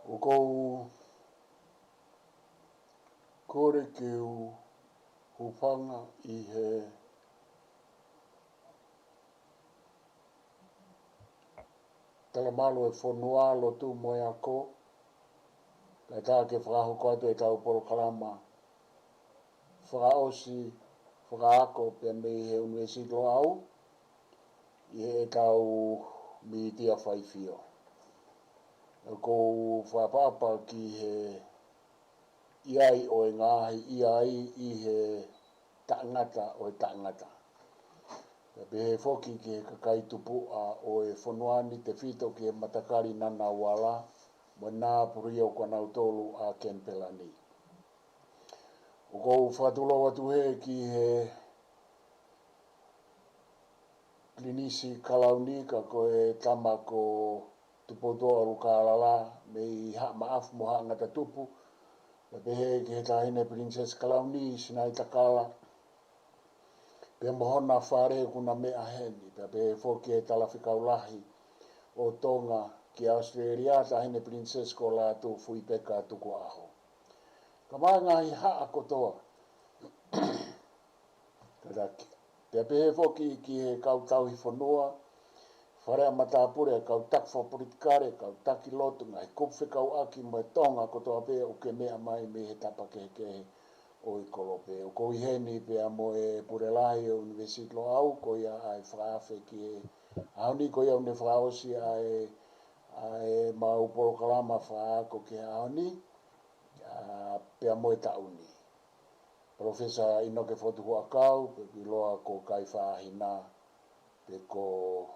O kou kore ke u hupanga I he talamalo e whanua lo tu moe ako. Kai tā ke whakahu koe te tau Polokalama. Whakaosi, whakaako pia me he Univesiale au. I he tau Mitiafaifio. E kou whapapa ki he iai o e ngahi iai I he taangata o e taangata. Pe he whoki ki he Kaifahina o e whanuani te whito ki he matakari nana wala mo nā puria o kwanau tolu a Kenipela ni. O kou whatulo watu he ki he klinisi kalauni ka ko e tama ko tupotoa lukalala me I ha maafu mo ha ngata tupu. Pe he ki he tahine princess kalauni sinai takala. Pe mohona whare kuna mea heni. Pe he whoki e talawhikau lahi o Tonga ki Australia tahine princess ko la tu fui peka tuku aho. Ka maanga I haa kotoa. Kadaki. Pe he whoki ki he kautau I whanua. Wharea matapure kau tak whapolitikare, kau taki lotu ngai kupwhikau aki mo e Tonga kotoa pe o ke mea mai me he tapakehe o I kolope. O ko I heni pe mo e purelahi o Univesiale au ko ia ai whaafe ki e aoni ko ia une whaosi ai mau Polokalama whaako ki aoni pe mo e tauni. Palofesa Inoke Fotu Hu'akau pe piloa ko Kaifahina pe ko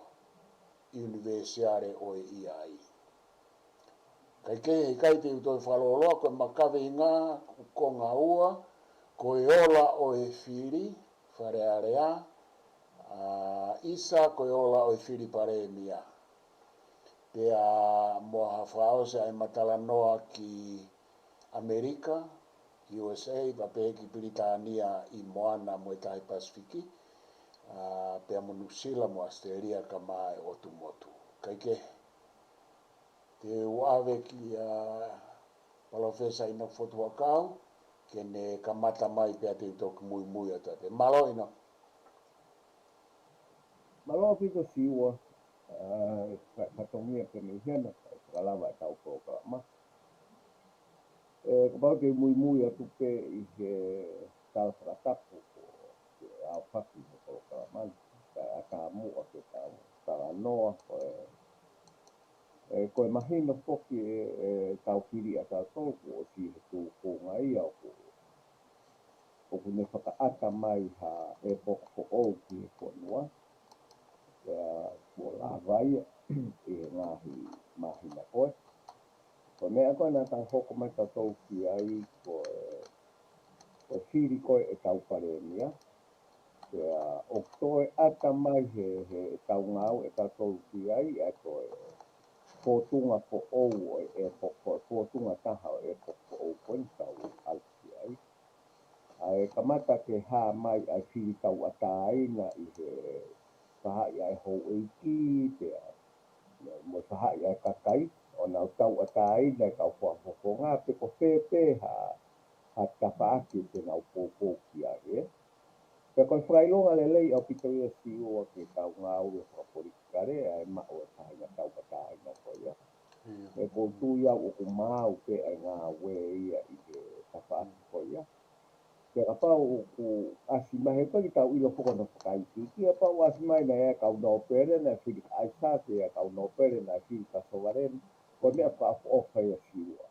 Univesiale o iai. Kai ke kai te utoi whaloloa ko makawe ngā Konga ua ko e ola o e Fili, Falealea, isa ko e ola o e Fili paremia. Pea moa whaose ai matalanoa ki Amerika, USA, pape ki Pilitania I Moana mo e tai Pasifiki. Pea mo Nusila mo Australia ka mai o tumotu. Kai ke te uawe ki Palofesa ino Fotu Hu'akau ke ne kamata mai pea te utoku mui mui ata te MALO ino. MALO pito siwa katongia ke ni hena kalama tau Polokalama. Kapau te mui mui atu pe I he tala whakatapu ke au paki mo Polokalama. Kai ata mua ke tala noa koe mahino poki tau Fili a tau tolku o si he tu Konga ia o kune whakaata mai ha e poko ki he whanua. Ko la vai e ngahi mahina koe. Ko mea koe nā tau hoko mai tau tau ki ai ko Fili koe e tau paremia. O toe ata mai he tau ngau e tau tau ki ai koe Fotunga po ou e Fotunga taha o e po ou koe tau alki ai. Ai kamata ke ha mai ai Fili tau ataina I he sahai ai hou eiki pea mo sahai ai kakai o nau tau ataina kau whafonga pe ko pepe ha tapaaki te nau pōpō ki ai Pe koe whailonga lelei au pito ia Siosiua ke tau ngau e whapolitikare ai mao e taina tau ataina koe Me koutu ia o ku mau pe ai ngā we ia I he tapaaki koe Ke kapau ku asimahe koe ki tau ilo poko na whakaiti. Ki apau asimai na ea kau no pere na whiri aisa ke ea kau no pere na whiri kasovaren. Ko mea whaafu ofa ia siua.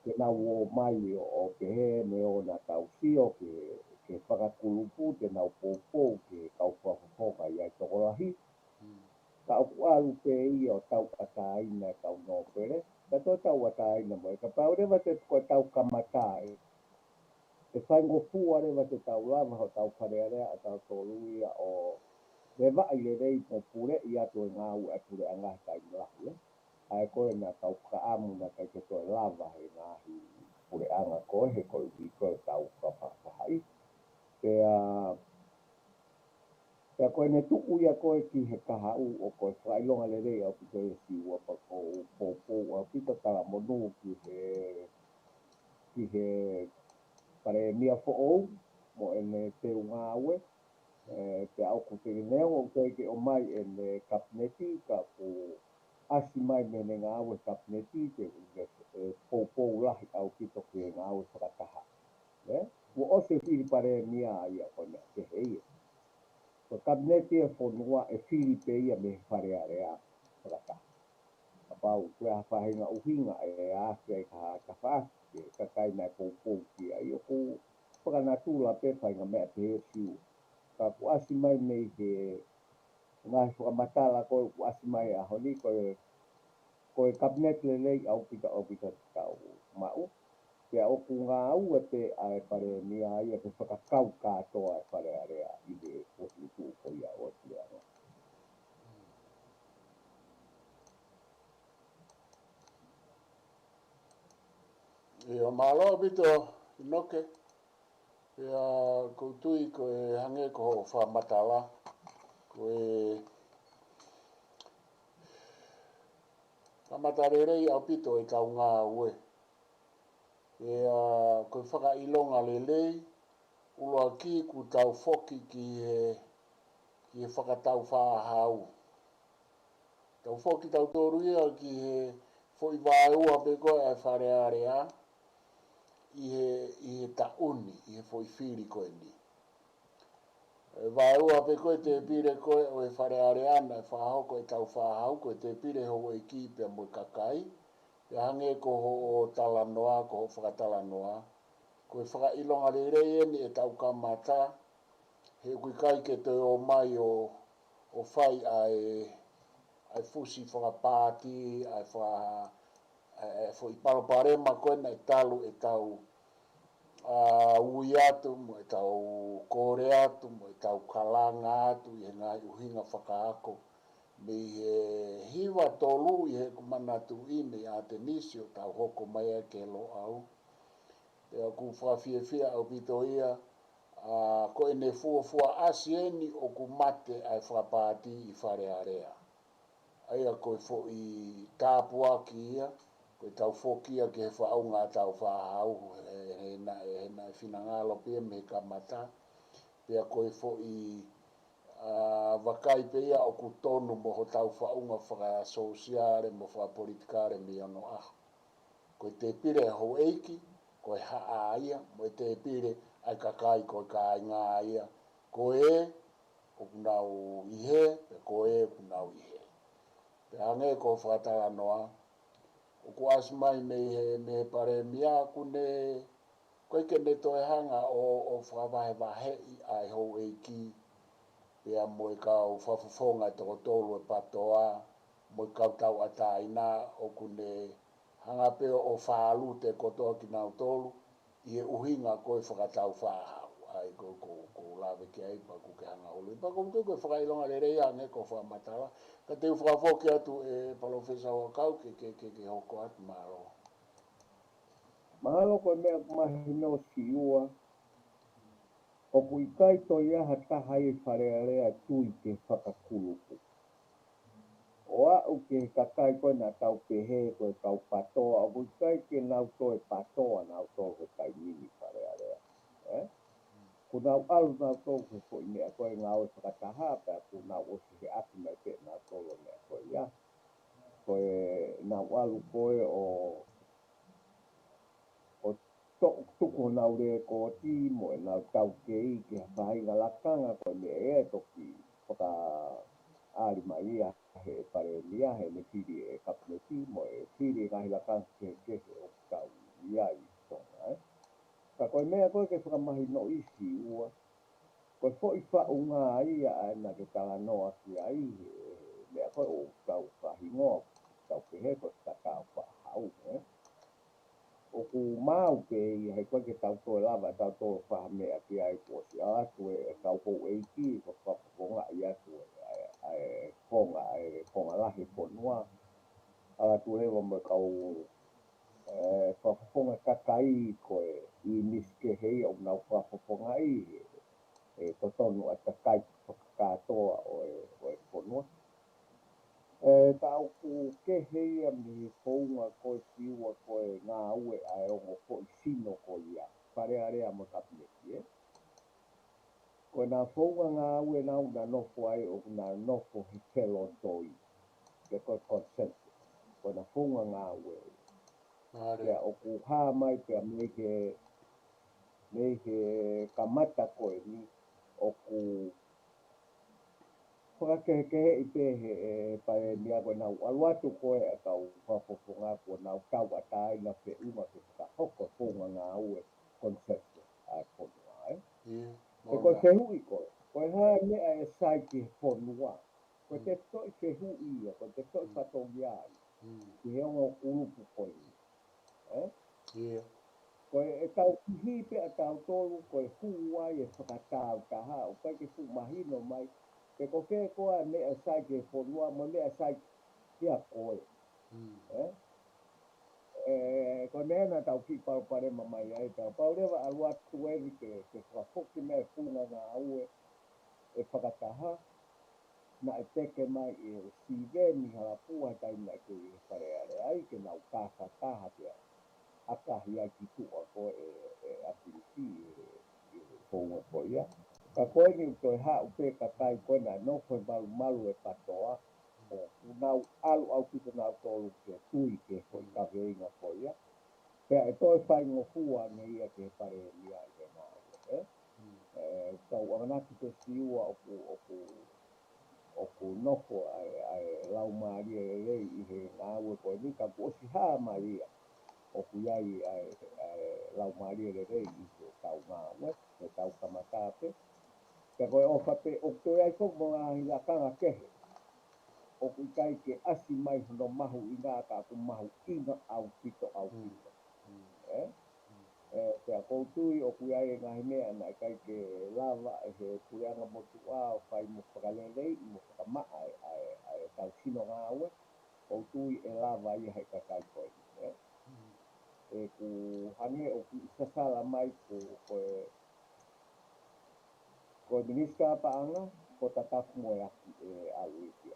Ke nau o mai o ke he me o na tau sio ke whakakulupu te nau pōpō ke kau whafofoka ia tokolahi. Ka au alu pe ia o tau ataina kau no pere. Ka tō tau ataina mo e kapau rewa te koe tau kamatai. Te whaingo pua rewa te tau lava ho tau Falealea a tau tōruia o me vai le rei po pure I ato e ngāu e pure angahi kai mlahi. Ai koe na tau kaamu na kai te koe lava he ngahi pure anga koe he koe I koe tau whapahai. Pea koe ne tuku ia koe ki he kaha u o koe whailonga le rei au pito e siua pa ko pōpō au pito tala monu ki he pare mia fo ou mo ene te unga aue pe au ko te neo o koe ke o mai ene kapneti ka ko asi mai mene ngā aue kapneti te pōpō lahi au pito ki ngā aue whakataha. Ua ose whiri pare mia ia koe mea te heie. Ko kabineti e whonua e Fili pe ia me Falealea whakataha. Apau koe hawhahinga uhinga e ake ai ka whaake ka kai mai pōpō ki ai o ku whakanatula pe whainga mea te he siu. Ka ku asi mai mei he ngai whakamatala koe ku asi mai a honi koe kabineti le lei au pita tau mau. Pea oku ngā ua te ai pare mia ia te whakakau kātoa e Falealea i he potu ko ia o te ano. E o MALO pito Inoke. Pea koutui ko e hange ko whamatala. Ko e whamatarerei au pito e tau ngā ue. Ko whakailonga lelei, uloa ki ku tau whoki ki he whakatau whahau. Tau whoki tau tōruia ki he whoi vāua pe koe ai Falealea i he tauni, i he whoi whiri koe ni. Vāua pe koe te pire koe o he Falealea na whahoko e tau whahau koe te pire ho e ki pe mo kakai. Te hange ko ho talanoa, ko ho whakatalanoa. Ko e whakailonga rei ni e tau kamata. He kui kai ke te o mai o whai ai fusi whakapāti, ai whai paloparema koe na e talu e tau ui atu, mo e tau kore atu, mo e tau kalanga atu, i he ngai uhinga whakaako. Me he hiwa tolu i he kumanatu ine a te nisi o tau hoko mai e ke lo au. Pea ku whawhiawhia au pito ia, ko e ne fuafua asieni o ku mate ai whapāti i Falealea. Aia koe fo i tāpua ki ia, koe tau whokia ke he whaunga tau whahau, he na finangalo pia me ka mata. Pea koe fo i wakai pe ia o ku tonu mo ho tau whaunga whaka sosiare mo whaka politikare me ano aho. Koe te pire ho eiki, koe haa ia, mo te pire ai kakai koe ka ngā ia. Koe o kunau ihe, pe koe o kunau ihe. Pe hange ko whakatala noa, o ku asmai me pare mia kune, koe ke ne toe hanga o whakawahe wahe i ai ho eiki, pea mo e kau whafufonga toko tolu e patoa, mo e kau tau ataina o kune hanga peo o whaalu te kotoa ki nau tolu, i e uhinga koe whakatau whahau, ai ko lawe ki ai pa ku ke hanga olu. Pa kumtu koe whakailonga le reia ne ko whamatala, ka te whakafoki atu e Palofesa Hu'akau ke hoko atu MALO. MALO koe mea kumahi no Siosiua, o kui kai to iaha taha i Falealea tui ke whakakulupu. O au ke kakai koe na tau pehe koe kau patoa, o kui kai ke nau toe patoa nau toe ke kai mini Falealea. Ku nau alu nau toe ke fo i mea koe ngā oe whakataha, pea ku nau osi he ati mai pe nau tolo mea koe ia. Koe nau alu koe o tuku nau re ko ti mo e nau tau kei ke whainga lakanga koe mea e toki whaka ari mai ia he pare mia he ne Fili e kapneti mo e Fili ngahi lakanga ke o tau ia i Tonga. Ka koe mea koe ke whakamahi no isi ua, koe fo i whaunga ia a na ke tala noa ki ai mea koe o tau whahingoa, tau pehe koe tau whahau. O ku mau pe i hei koe ke tau toe lava, tau toe whaha mea ki ai kuosi atu e kau kou eiki, ko whapaponga i atu Konga lahi ponua. Ala tu hewa mo kau whapaponga kakai koe i niske hei o nau whapaponga i e totonu a kakai katoa o e ponua. Tau ku kehea mi pounga koe siua koe ngā ue ai ongo koe sino ko ia. Falealea mo kapineki, Koe nā pounga ngā ue nā una nofo ai o nā nofo he telo toi. Ke koe consensus. Koe nā pounga ngā ue. Pea o ku hā mai pea mehe kamata koe ni o ku whakakehe i pehe e pae ni a koe nau aluatu koe a kau whapoponga koe nau tau atai na pe uma ke whakahoko pounga ngā ue consensus a ponua e koe whehui koe koe hā mea e sai ki ponua koe te toi whehui ia koe te toi whatongia ki he ongo urupu koe koe e tau kihipe a tau tolu koe huai e whakatau taha o kai ke fu mahino mai ke ko ke koa mea sai ke ponua mo mea sai kia koe ko nena tau ki pau pare mamai ai tau pau rewa alua tueri ke whafoki mea funga ngā aue e whakataha na e teke mai e siveni harapua tai mai ke i Falealea ai ke nau tāwhataha pia akahi ai ki tua ko e apiriti e whonga ko ia. Ka koe ni toi hau pe kakai koe na no koe malu e patoa o nau alu au kito nau tolu ke tui ke koe ka veinga ko ia. Pea e toi whai ngofua ne ia ke pare lia i he nā tau anganaki te siua o ku nofo ai lau maari e rei i he ngā ue koe ni ka kuosi hā maria o ku iai lau maari e rei i he tau ngā ue he tau kamatape ke koe o whape o toi ai kong mo ngā hilakanga kehe o ku kai ke asi mai hono mahu i ngā ka ku mahu inga au pito pea koutui o ku iai ngahi mea na kai ke lava e he pureanga motu o whai mo whakalelei i mo whakamaa ai tau sino ngā ue koutui e lava i hei kakai koe e ku hange o ku sasala mai ko minister paanga ko tatafu mo aki e alu iti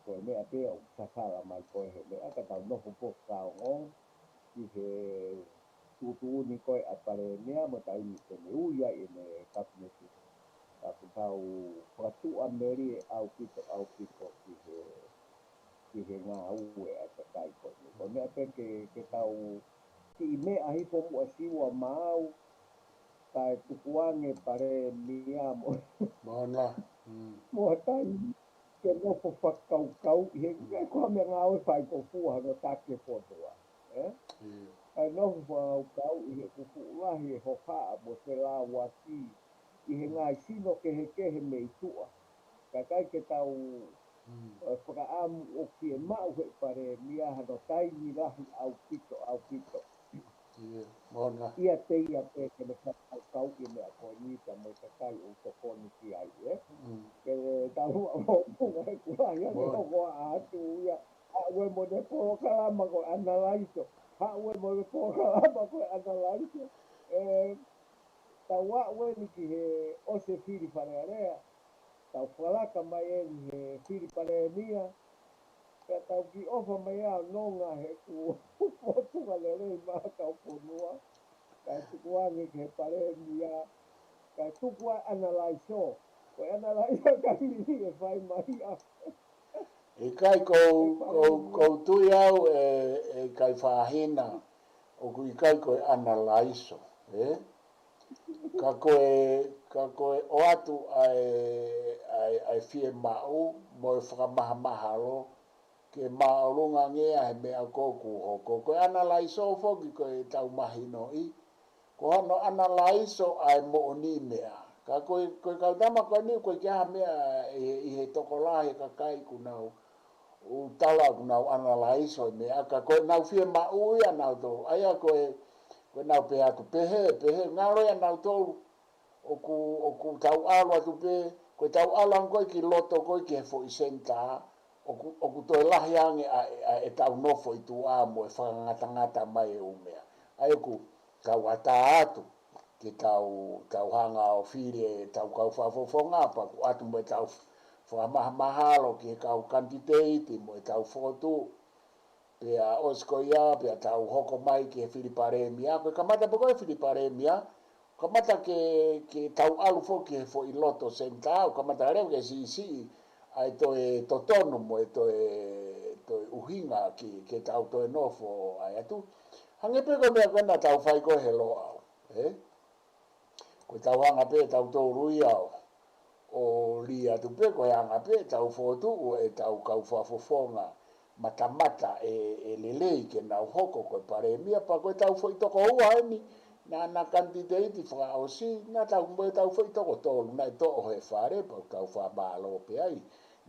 ko mea pe o sasala mai ko he mea ka tau nofo po kaongo ki he tutu ni koe a pare mea mo tai ni te me uia i me kapineti ka tau pratua meri e au pito ki he ngā ue a kakai koe ni ko mea pe ke tau ki mea hipo mua siwa mau kai tukuange pare mea Moana. Moa tai ke nofo whakaukau i he kua mea ngā ue whai ko fua no take potoa ai nofo whakaukau i he kukuurahi e hokaa mo te la waki i he ngai sino kehe me i tua kai ke tau whakaamu o ki e mau he pare mea hano tai ni rahi au pito Moana. ia te ia pe ke me whakaukau i mea koe ni ka mo kakai o tokoni ki ai ke tau o punga e kuai ane hoko a atu ia haue mo ne Polokalama ko analaiso haue mo ne Polokalama ko analaiso tau haue ni ki he ose Fili Falealea tau whalaka mai e ni he Fili Palofesa pea tau ki ofa mai a nonga he ku Fotu lelei maa tau ponua kai tukuange ke Palofesa kai tukua analaiso ko analaiso ka hiri e whai mai a E kai ko tui au e Kaifahina o ku i kai ko e analaiso ka koe o atu ai fie mau mo e whakamahamaha ke maorunga ngea he mea kōku hoko ko e analaiso foki ko e tau mahino i ko hano analaiso ai mo ni mea ka koe kautama koe ni koe kia mea i he tokolahe ka kai kunau u tala kunau analaiso me aka koe nau fie mau ia nau tō aia koe nau pe atu pehe ngaro ia nau tō o ku tau alo atu pe koe tau alang koe ki loto koe ki he fo i senta o ku toi lahi ange e tau nofo i tu amo e whakangata mai e umea ai ku tau ata atu ke tau hanga o Fili tau kau whafofonga pa ku atu mo tau mahalo ke kau kandidate mo tau Fotu pea oskoia pea tau hoko mai ke Filiparemia ko kamata poko Filiparemia kamata ke tau alu foki fo i loto sentau kamata reu ke si ai to tono mo to uhinga ke tau to nofo ai atu hange pe ko me kona tau fai ko helo au ko tau hanga pe tau to ruia o lia tu pe ko hanga pe tau Fotu o tau kau fafofonga mata lelei ke na hoko ko paremia pa ko tau foi to ko ua ni na candidate fra o si na tau mo tau foi to ko to na to o he fare pa tau fa MALO pe ai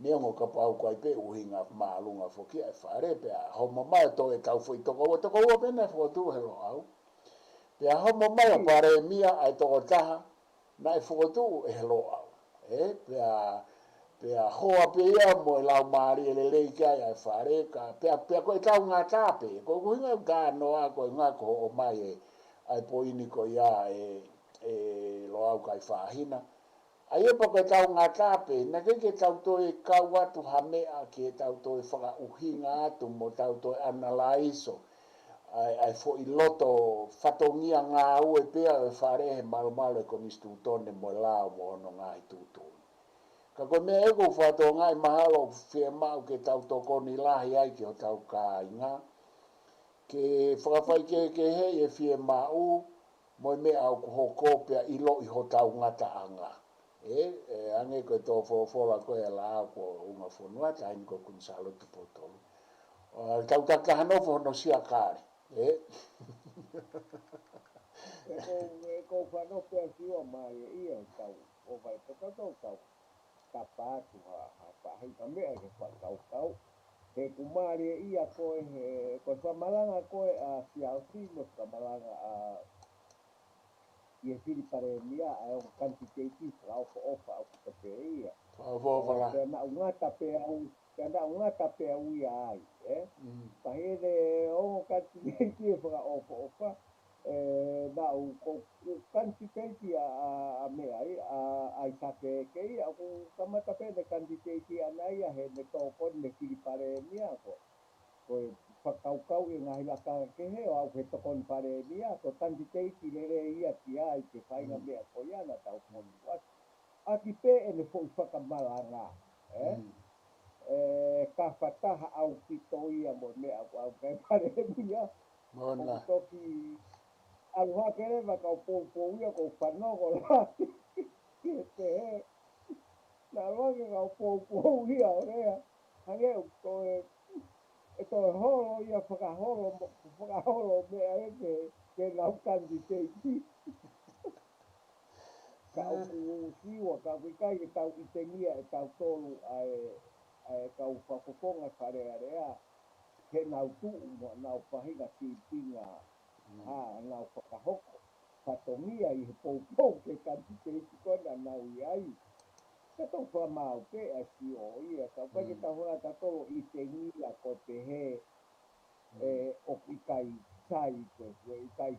ne ngo ka pa ko ai pe uhinga malunga fo ki ai fare pe ho mo mai to tau foi to ko pe na Fotu helo au pe ho mo mai paremia ai to ta na Fotu helo au pe hoa pe ia mo la mari le ka ai fare ka pe ko tau nga tape ko nga ga no a ko nga ko o mai ai poini ko ia lo au Kaifahina ai e pa ko tau nga tape na ke tau to e ka watu hame a ke tau to e whaka uhinga atu mo tau to e analaiso ai fo i loto fatongia ngā ue pea e whare he malo e konistu tone mo lao mo ono ngā i tutu ka ko me ego fato ngai mahalo fie mau ke tau to koni lahi ai ke o tau ka inga ke whakawhai ke he e fie mau mo me au ko hoko pea ilo i ho tau ngata anga ange ko to fola ko e la ko unga fonua ta in ko kunsalo tu potolo tau takahano fo no sia kare ko whanau pia siwa mai ia tau o vai tau kapatu ha pahi ka mea ke whakau he kumare ia koe he ko whamalanga koe a Siosiua whamalanga a ia Filiparemia a o kantiteti whao ofa au kupe ia pia na ungata pia uia ai pahere o kantiteti whao ofa na u kantiteti a mea ai sake kei a ku kamata pene kantiteti anai a he me toko me Filiparemia ko whakaukau i ngā hilaka ke he o au he toko ni Paremia ko kantiteti lere ia ki ai ke whainga mea ko iana tau koni watu aki pe e ne fo whakamalanga ka whataha au pito ia mo mea au kai Paremia Moana toki aluha kere waka o pou ia ko whanogo la ke te he na wange ka o pou ia o rea hange o koe e to holo ia whakaholo mea e ke nau kanditeiti ka o siwa ka wikai e tau itengia e tau tolu ai kau whakoponga Falealea he nau tuu mo nau pahinga tipinga nau whakahoko patongia i he pou ke kanditeiti kona nau iai ka tau whamau pe a si o ia ka pake tau hora ka tolo itengia ko te he o ikai sai ko ikai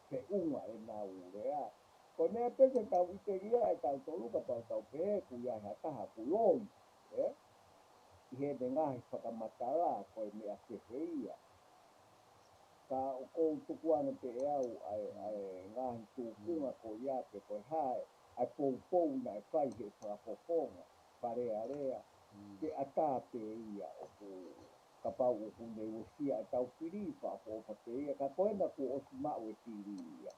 ke unga e nau rea ko nea pese tau itengia e tau tolu ka tau pe ku ia hataha ku loi i he de ngahi whakamatala ko e mea ke heia ka o kou tukuana te eau ai ngahi tukunga ko ia ke koe hae ai pou na e whai he whakapoponga Falealea ke ata pe ia o ku ka pau o ku ne usia e tau Fili whakopa pe ia ka koe na ku osi mau e Fili ia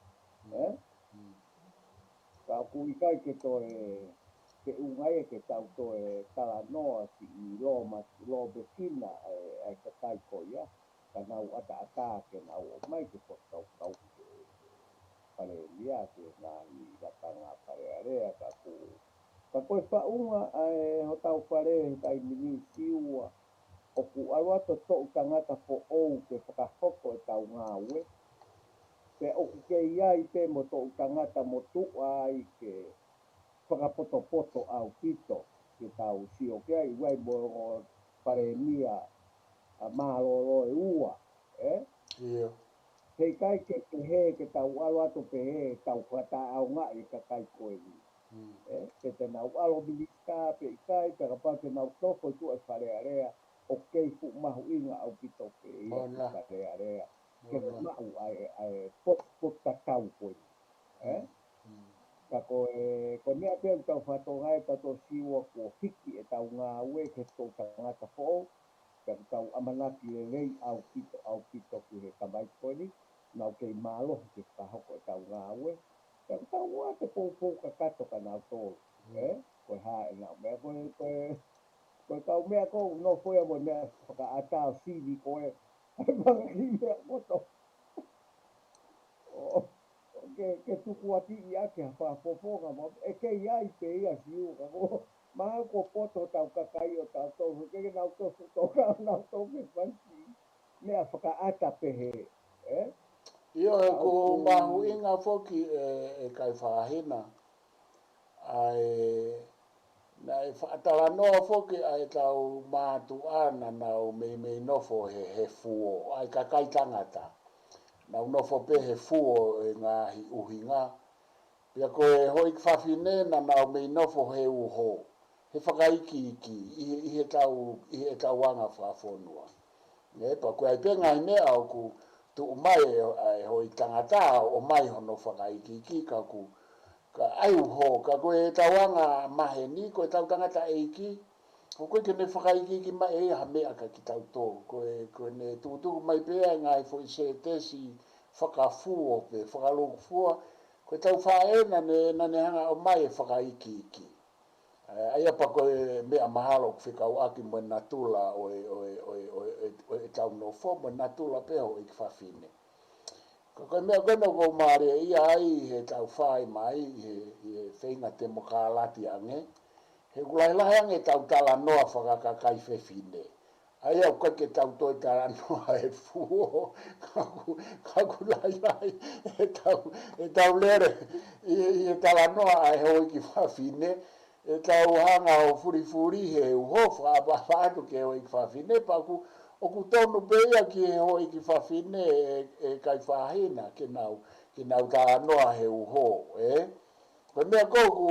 ka ku ikai ke toe ke ungai ke tau toe talanoa si i lo bekina ai ka kai ko ia ka nau ata ke nau o mai ke kau Falealea ke ngahi latanga Falealea ka koe whaunga ho tau whare kai Minisiua o ku aruato tō tangata po ou ke whakahoko e tau ngāwe pe o ku ke iai pe mo tō tangata mo tua ai ke whakapoto au pito ke tau sio ke ai wai mo Paremia a MALO e ua Ia Kei kai ke pehe ke tau alo atu pehe tau kata au ngai ka kai koe ni. Ke te nau alo bilista pe ikai pe kapa ke nau toko tu e Falealea o kei fu mahu inga au pito pe ia ki Falealea. Ke mau ai pot tatau koe ni. Ka ko mea pia tau whatonga e tato siwa ko hiki e tau ngā ue ke tō tangata fō. Ka tau amanaki e rei au pito ki he kamai koe ni. Nau kei MALO ke whahoko e tau ngā ue. Ka tau wā te pōpō ka kato ka nau tōru. Koe hae nau mea koe tau mea kou no whoia mo mea whaka atao Fili koe. Ai mga ki mea koto. Ke tuku ati i ake ha whapoponga mo. E kei ai pe ia siu ka ko. Maa ko poto tau kakai o tau tōru. Ke nau tōru tōka nau tōke whansi. Mea whaka ata pehe. Io e ko mahu inga foki e Kaifahina. Ai na e whaatala noa foki ai tau mātu ana nau me nofo he fuo. Ai kakai tangata. Nau nofo pe he fuo e ngāhi uhinga. Pia koe hoi kwhawhine na nau me nofo he uho. He whakaiki iki. I he tau wanga whawhonua. Pa koe ai pe ngai mea au ku tu mai ai hoi tangata o mai hono whakaiki iki ka ku ka ai uho. Ka koe tawanga mahe ni koe tau tangata eiki. Ko koe kene whakaiki iki mai e ha mea ka ki tau tō. Koe ne tukutuku mai pea ngai fo se tesi whakafuo pe whakaloku fua. Koe tau whaena ne hanga o mai e whakaiki iki. Ai apa koe mea mahalo ku whikau aki mo natula o e tau no fo mo natula pe ho i kwhawhine. Koe mea kono ko maare ia ai he tau whai mai he whainga te mokalati ange. He kulailahi ange tau tala noa whakakakai whewhine. Ai au koe ke tau toi tala noa e fuo. Kaku lai e tau lere i e tala noa ai hoi ki whawhine. E tau hanga o furi he uhofa whaatu ke hoi ki whawhine. Paku o ku tonu beia ki he hoi ki whawhine e Kaifahina ke nau tala noa he uho. Koe mea kouku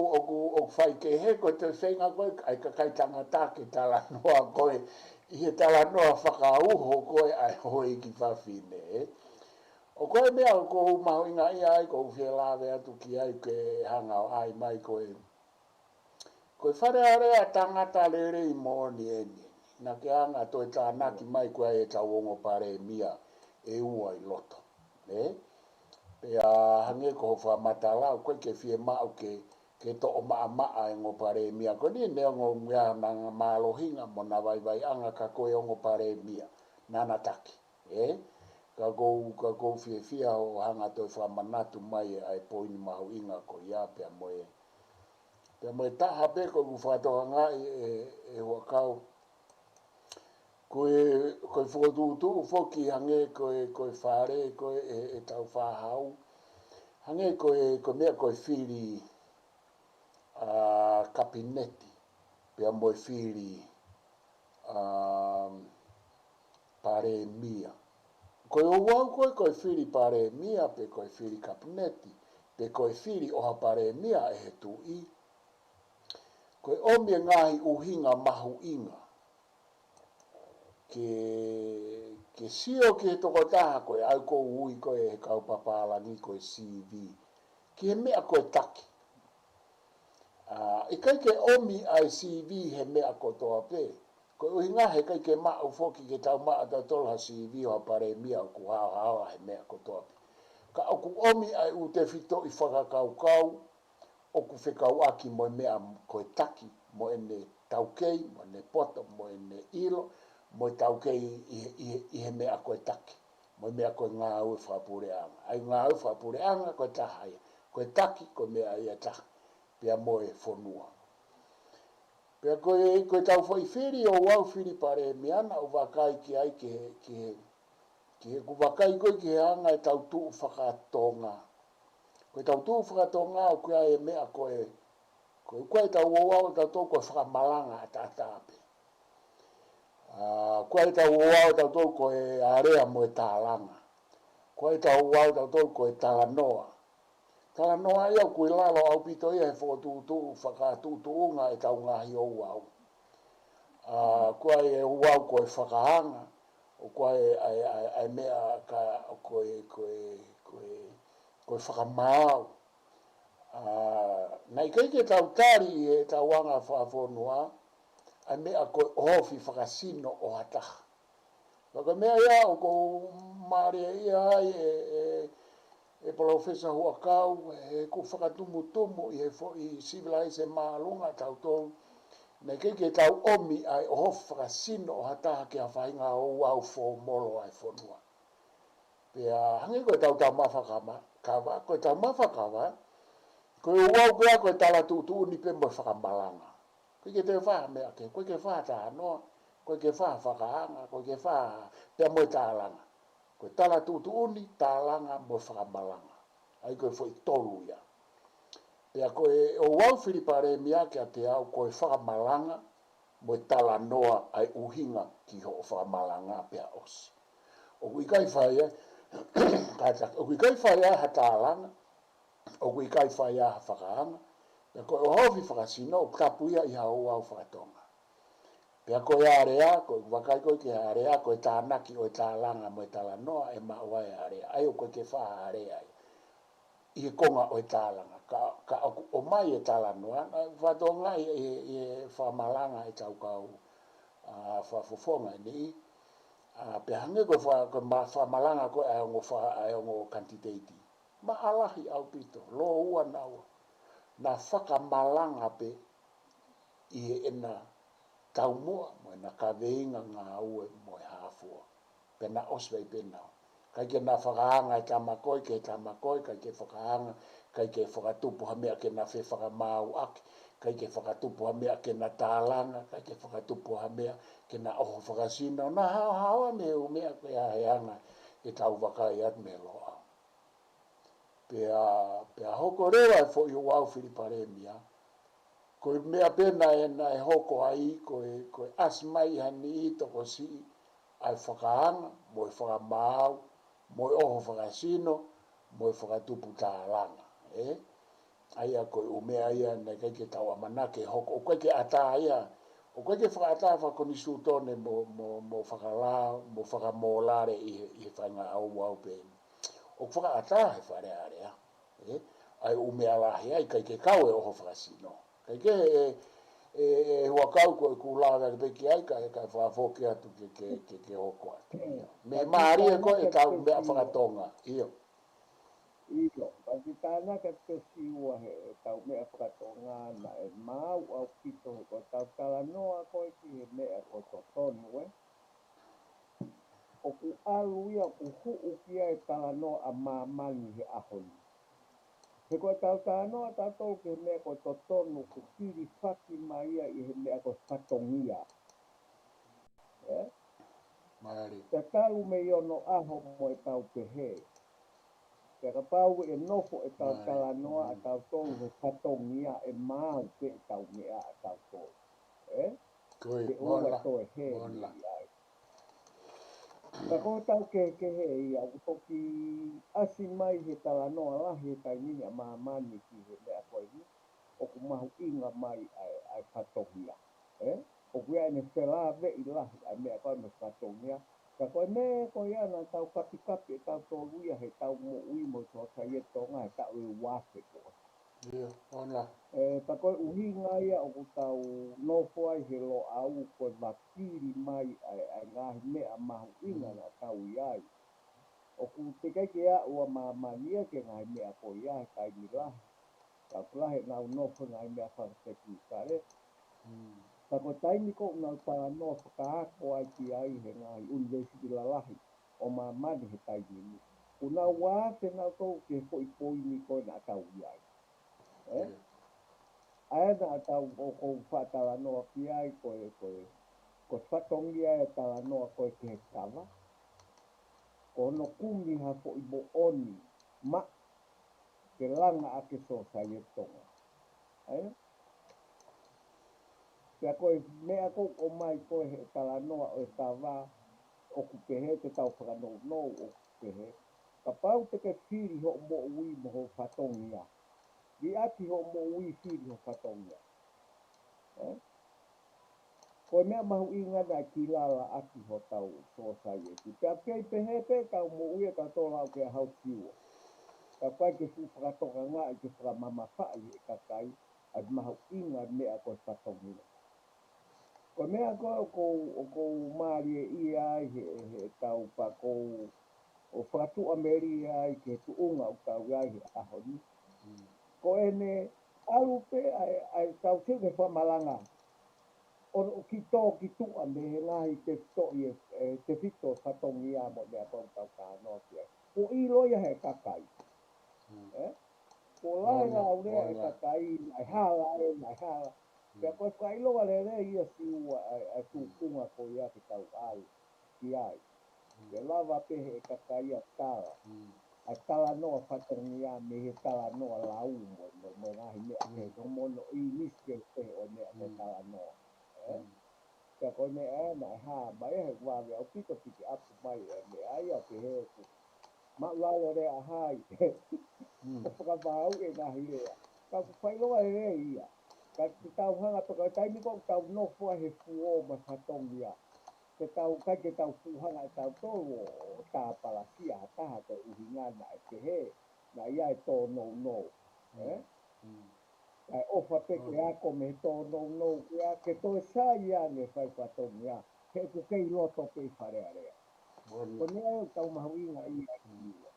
o whai ke he koe te whenga koe ai kakai tangata ke tala noa koe. I he tala noa whakauho koe ai hoi ki whawhine. O koe mea o kou mahu inga ia ai kou whielawe atu ki ai ke hanga o ai mai koe. Koe Falealea tangata lere i mooni eni. Na ke hanga toi tānaki mai koe ai e tau ongo pare mia e ua i loto. Pea hange ko wha matala koe ke fie mau ke to o maa e ngo pare mia. Ko ni ne ongo mea nanga mālohinga mo na vai anga ka koe ongo pare mia. Nana taki. Ka kou fie o hanga toi wha manatu mai ai poini mahu inga ko ia pea moe. Pea moe taha pe ko ku whatoa ngai e Hu'akau. Koe Fotu foki hange koe whare koe e tau whahau. Hange koe mea koe Fili kapineti. Pea moe Fili pare mia. Koe uau koe Fili pare mia pe koe Fili kapineti. Pe koe Fili oha pare mia e he tu i. Koe omie ngahi uhinga mahu inga. Ke sio ki he toko taha koe au ko ui koe he kaupapālangi koe CV. Ki he mea koe taki. I kai ke omi ai CV he mea kotoa pe. Koe uhinga he kai ke maa ufoki ke tau maa tau tolha CV o pare mea o ku hao he mea kotoa pe. Ka o ku omi ai u te fito i whakakaukau o ku whikau aki mo mea koe taki. Mo ene taukei, mo ene poto, mo ene ilo. Mo taukei i he mea koe taki. Mo mea koe ngā ue whapureanga. Ai ngā ue whapureanga koe tahaia. Koe taki koe mea ia taha. Pea moe whonua. Pea koe tau whai whiri o wau whiri pare meana o wakai ki ai ki he kuwakai koe ki he anga e tau tuu whakatonga. Koe tau tuu whakatonga o kia e mea koe tau wau tau tō koe whakamalanga a tātāpe. Koe tau wau tau tō koe area mo e tālanga. Koe tau wau tau tolu koe talanoa. Talanoa ia koe lalo au pito ia he Fotu whakatutuunga e tau ngahi o wau. Koe e wau koe whakahanga. O koe ai mea ka koe whakamau. Nei keike tau tari e tau wanga whaafonua. Ai mea koe ohofi whakasino o hataha. Waka mea ia o ko maria ia ai e Palofesa Hu'akau e ku whakatumutumu i civilise maalunga tau tolu. Nei keike tau omi ai ohofi whakasino o hataha ki a whainga o wau fo molo ai whonua. Pea hangi koe tau mawhakama, koe tau mawhakawa, koe wau koe koe tala tutu ni pe mo whakamalanga. Koe ke te wha mea ke, koe ke wha ta noa, koe ke wha whakaanga, koe ke wha pea mo tālanga. Koe tala tutu uni, tālanga mo whakamalanga. Ai koe fo i tolu ia. Pea koe o wau Filipare mea ke a te au koe whakamalanga, mo tala noa ai uhinga ki ho whakamalanga pea osi. O kui kai whaia, o kui kai whaia ha tālanga, o kui kai whaia ha whakaanga, pea koe o hofi whakasino, o kapuia i hao wau whakatonga. Pea koe area, koe wakai koe ke area, koe tānaki o tālanga mo tala noa e mawai area. Ai o koe ke wha area i konga o tālanga. Ka o mai e tala noa, whatonga i whamalanga e tau kau whafofonga ni. Pea hange koe whamalanga koe ai ongo kantiteiti. Ma alahi au pito, lo ua naua. Na whakamalanga pe i ena tau mua, mo ena kaweinga ngā ue mo e hafua. Pena oswei penao. Kai ke na whakaanga e tamakoi, ke tamakoi, kai ke whakaanga, kai ke whakatupu hamea ke na whakamau ake, kai ke whakatupu hamea ke na tālanga, kai ke whakatupu hamea ke na oho whakasina. Na hawa me o mea koe a heanga e tau wakai at me loa. Pea hoko rewa e fo i wau Filipare mea, koe mea pena e hoko ai, koe asmai hani i toko si ai whakaanga, mo e whakamau, mo e oho whakasino, mo e whakatupu tālanga. Aia koe umea ia nei keike tau amanake hoko, o koe ke ata ia, o koe ke whakata whakonisu tone mo whakalao, mo whakamolare i whainga au wau pēni. O whakata he Falealea. Ai umea lahi ai, kai ke kau e oho whakasino. Kai ke Hu'akau koe kulaga ke peki ai, kai whafoke atu ke hoko atu. Me maari e koe e tau mea whakatonga. Iyo. Iyo, pati tāna ka Siosiua he tau mea whakatonga na e mau au pito he koe tau tala noa koe ki he mea koe totonu O ku alu ia ku huu kia e tala noa a Mamani he ahoni. He koe tau tala noa tātou ke he mea koe totonu ku kiri whaki maia i he mea koe whatongia. Maari. Te talu me iono aho mo e tau pehe. Te kapau e nofo e tau tala noa a tau tolu he whatongia e mau pe e tau mea a tau tolu. Koe, Te ua mola, toe he mola. ni ai. Ka ko tau ke he ia u toki asi mai he tala noa lahi he taimini a Mamani ki he mea koe ni. O ku mahu inga mai ai whatongia. O kuia ne whela vei lahi ai mea koe me whatongia. Ka koe me koe ana tau kapi e tau tōruia he tau mo ui mo tō kai e tonga he tau e wāke koe. Iyo, mola. Pa koe uhinga ia o ku tau nofo ai he lo au koe wakiri mai ai ngahi mea mahu inga na tau iai. O ku te keike a ua Mamania ke ngahi mea koe iai kai mi lahi. Ka kulahe ngau nofo ngahi mea whakateku kare. Ka koe taimi ko ngau tala noa whakaako ai ki ai he ngahi Univesiale lahi o Mamani he taimi ni. Kuna wāke ngau kou ke hoi ni koe na tau iai. Aena tau o kou whatala noa ki ai koe whatongia e tala noa koe ke he kawa. Ko no kumi ha fo i bo oni ma ke langa ake so sa ye tonga. Pea koe mea kou o mai koe he tala noa o e tawa o ku pehe te tau whakanou nou o ku pehe. ka pau te ke Fili ho mo ui mo ho whatongia. Di aki ho mo ui Fili ho whatongia. Ko mea mahu inga na ki lala aki ho tau society. Pea kei pehepe tau mo ui ka tōla o ke hau siwa. Ka pai ke fu whakatonga ngā i ke whakamama whai e kakai ai mahu inga mea koe whatongia. Ko mea koe o kou maari e ia ai he tau pa kou o whakatu Ameri ai ke tuunga o tau ai he ahoni. Ko ene alupe ai tau tige whamalanga. O ki tō ki tua me he ngahi te fito te fito whatongia mo mea pau tau ka no kia. Ko i loia he kakai. Ko lai ngā urea e kakai nai hala nai hala. Pea koe whailoa le re ia siua ai tūkunga ko ia ki tau ai. Ki ai. Pea lava pehe e kakai a tala. Ai tala noa whatongia me he tala noa lau mo ngahi mea pehe. No mono i niske pehe o mea ko tala noa. Pea koe mea nai haa mai he wawe au pito piki apu mai e mea ai au pehe ku. Ma lalo rea hai. O whakawhau e ngahi rea. Ka ku whailoa e rea ia. Ka ki tau hanga toka taimi ko tau nofua he fuo ma whatongia. Ke tau kai ke tau fuhanga e tau tōru o tā palasia taha koe uhinga na e pehe. Na ia e tō nou. Kai ofa peke ako me tō nou kia. Ke tō e sā ia ne whai whatongia. He ku kei loto pe Falealea. Ko nea e tau mahuinga i a kiwa.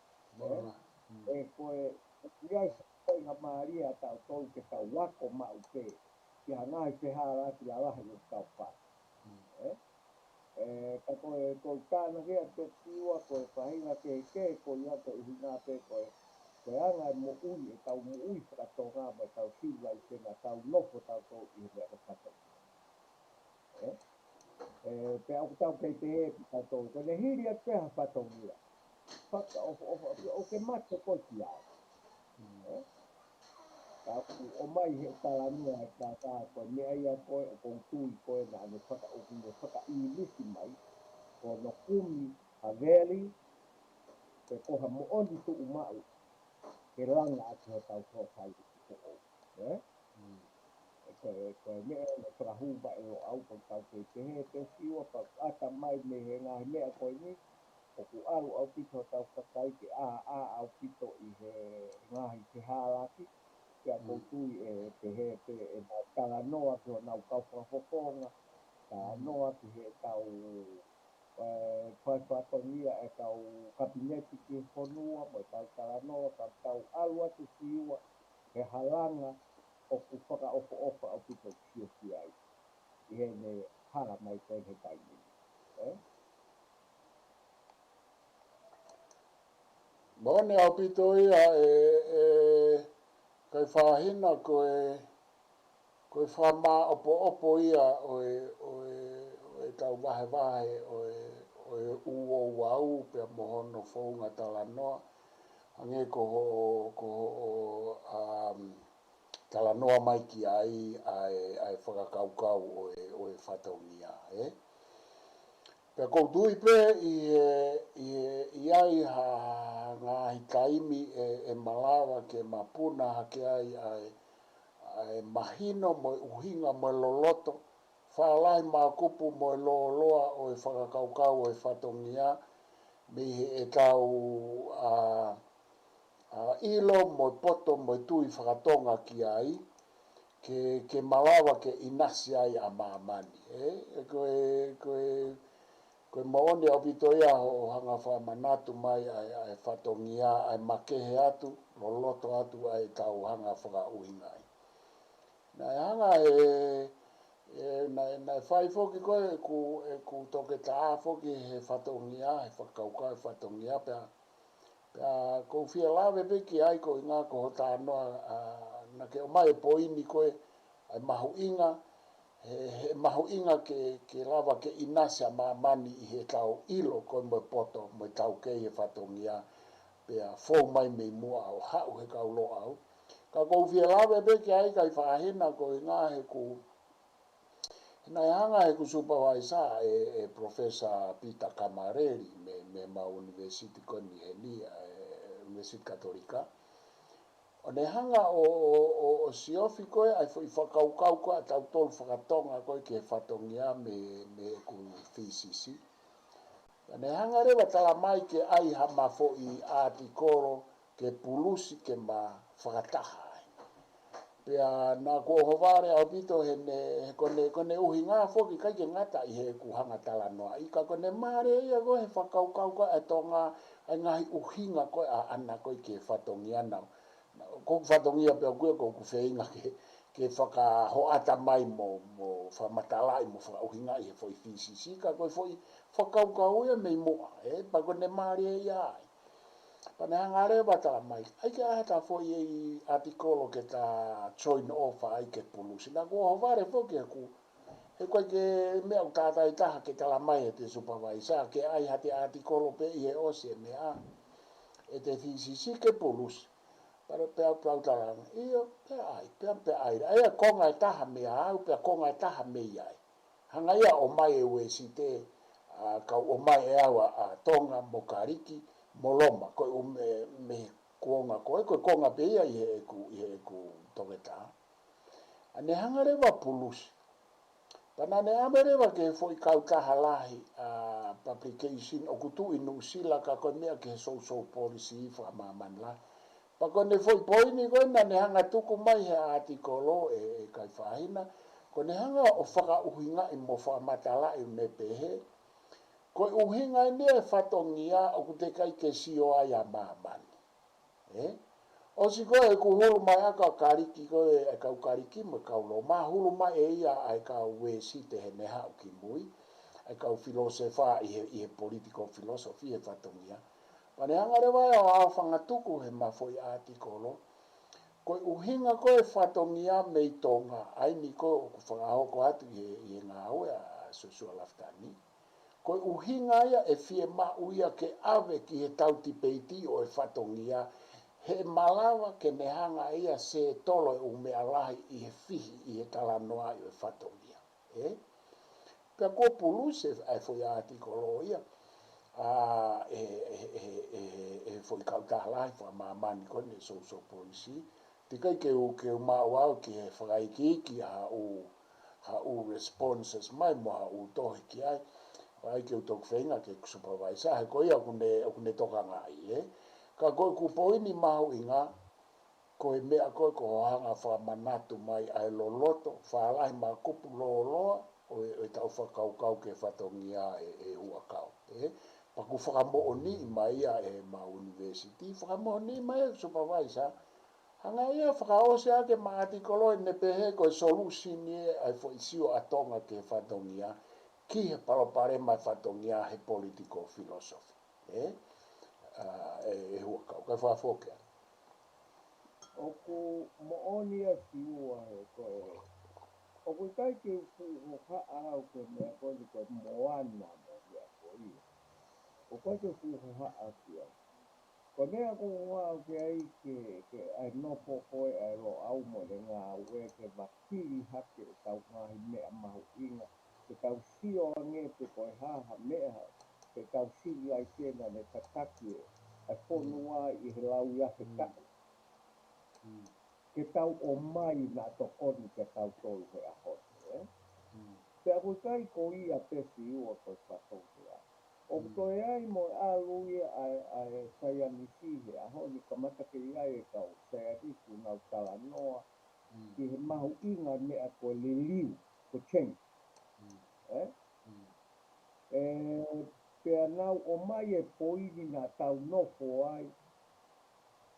E koe iai whai ngā maaria tau tōu ke tau wako mau pe. Ki hangai peha rati la lahi o tau wha. Ka koe tāna rea te tiwa, koe whahinga ke koe ia te uhinga pe koe. Koe anga e mo ui, e tau mo ui whakatonga mo e tau siwa i tena tau nofo tau tōu i mea ko whatonga. Pea o tau kei te e tau tōu, koe ne hiri a peha whatongia. Whaka o ke mate koe ki ai. O mai he talanua e tā koe mea ia koe o kou tui koe na ane whaka i nisi mai. Ko no kumi a veli, pe koha mo oni tu umau, ke langa ati ho tau sōtai ki ko o. Koe mea me whakahuba e o au koe tau kei te he te siwa, pa ata mai me he ngahi mea koe ni, o ku aru au pito tau whakai ke au pito i he ngahi te hālaki, kia koutui e te he te e nau tala noa ki o nau kau whakafokonga, tala noa ki he tau whaiwhatongia e tau kabineti ki whanua, mo tau tala noa, tau alu atu siua, he halanga o ku whaka ofa au pito ki Siosiua ai. I he ne hala mai koe he taimi. Mone au pito ia Kaifahina koe whama opo ia o tau wahe o uo wau pia mohono whaunga tala noa. Ange ko tala noa mai ki ai whakakaukau o whataungia. Pea koutui pe i ai ngā hitaimi e malawa ke mapuna hake ai mahino mo uhinga mo loloto. Whaalahi mākupu mo looloa o whakakaukau o whatongia. Me e tau ilo mo poto mo tui whakatonga ki ai. Ke malawa ke inasi ai a Mamani. Koe maoni au pito ia o hanga whamanatu mai ai whatongia, ai makehe atu, loloto atu ai tau hanga whakauhinga ai. Nai hanga nai whai foki koe ku toke taa foki he whatongia, he whakauka he whatongia, pea kou whia lawe peki ai ko inga ko hota anoa, na ke o mai poini koe, ai mahu inga, he mahu inga ke lava ke inasi a Mamani i he tau ilo koe mo poto, mo tau kei he whatongia, pea fōu mai mei mua au hau he kau lo au. Ka kou whia lawe peki ai Kaifahina ko inga he ku, nai hanga he ku supervisor Profesa Peter Kamareri me ma Univesiale koe ni he ni Universiti Katolika. O ne hanga o siofi koe, ai fo I whakaukau koe, a tau tolu whakatonga koe ke whatongia me ku FCC. Ne hanga rewa tala mai ke ai hama fo I artikolo ke pulusi ke ma whakataha. Pea na ko hovare au pito he kone uhi ngā foki kai ke ngata I he ku hanga tala noa. I ka kone mare ia koe he whakaukau koe e tonga ai ngahi uhinga koe a ana koe ke whatongia nau. Ko whatongia pia koe ko ku wheinga ke whaka hoata mai mo whamatalai mo whakauhinga I he fo I FCC. Ka koe fo I whakaukau ia mei moa. Pa kone mare ia ai. Pane hangare batala mai. Ai ke ahata fo I artikolo ke ta join offer ai ke pulusi. Na kua hovare fo ke ku. He koe ke mea u tātai taha ke tala mai e te supervisor. Ke ai hati artikolo pe I he ose mea. E te FCC ke pulusi. Pare pea plau talanga. Iyo pea ai. Ai konga e taha mea au pea konga e taha mea ai. Hanga ia o mai e ue si te. Kau o mai e awa a Tonga mo kariki. Moloma, koe me kuonga koe konga pe ia I he ku toketa. Ane hangarewa pulusi. Pana ne amerewa ke foi kautaha lahi publication o kutu inu sila ka koe mea ke social policy fa Mamani la. Pa koe ne foi poini koe na ne hanga tuku mai he artikolo Kaifahina. Koe ne hanga o whaka uhinga I mo whamatala I me pehe. Koe uhinga ni e whatongia o kute kai ke Siosiua ia Mamani. O si koe ku hulu mai aka kariki koe e kau kariki mo kau lo ma hulu mai e ia ai kau wesi te he neha o ki mui. Ai kau filosofa I he political philosophy e whatongia. Pane hangare vai o au whangatuku he mafoi artikolo. Koe uhinga koe whatongia mei Tonga. Ai ni koe o ku whangahoko atu I he ngā aue a Siosiua Lafitani. Koe uhinga ia e fie mau ia ke awe ki he tauti peiti o e whatongia. He malawa ke nehanga ia se tolo e umea lahi I he fihi I he talanoa I o e whatongia. Pea kua puluse ai foi artikolo ia. Foi kautaha lahi wha Mamani koe ne social policy. Tikai ke u mau ki he whakaiki ha u responses mai mo ha u tohi ki ai. Ai ke utok whenga ke supervisor, he koe ia kune toka ngai, Ka koe ku poini mahu inga, koe mea koe ko hanga wha manatu mai ai loloto, wha alahi ma kupu loloa, o e tau whakaukau ke whatongia Hu'akau. Pa ku whakamo ni mai ia e ma University, whakamo ni mai supervisor, hanga ia whakaose ake ma artikolo ne pehe koe solution ai fo isio atonga ke whatongia, ki he Palofesa whatongia he political philosophy. Hu'akau, kai whawhoke. O ku moonia siua he koe. O ku kai ke fuhoha au ke mea koe ni koe Moana mo mea koe ia. O koe ke fuhoha kia. Ko mea ko ngā ke ai ke ai nofo koe ai ro au mo le ngā ue ke makiri hake e tau ngahi mea mahu inga. Ke tau sio ange pe koe haha mea ke tau sili ai tēna ne tataki e ai whonua I he lau ia ke taku. Ke tau o mai nā tokoni ke tau tolu he ahoni. Pea koe kai ko ia pesi ua koe whatongia. O toi ai mo aluia ai saianisi he ahoni kamata ke iai e kau saianisi ngau talanoa ki he mahu inga mea ko le liu ko change. Pea nau o mai e poini nā tau nofo ai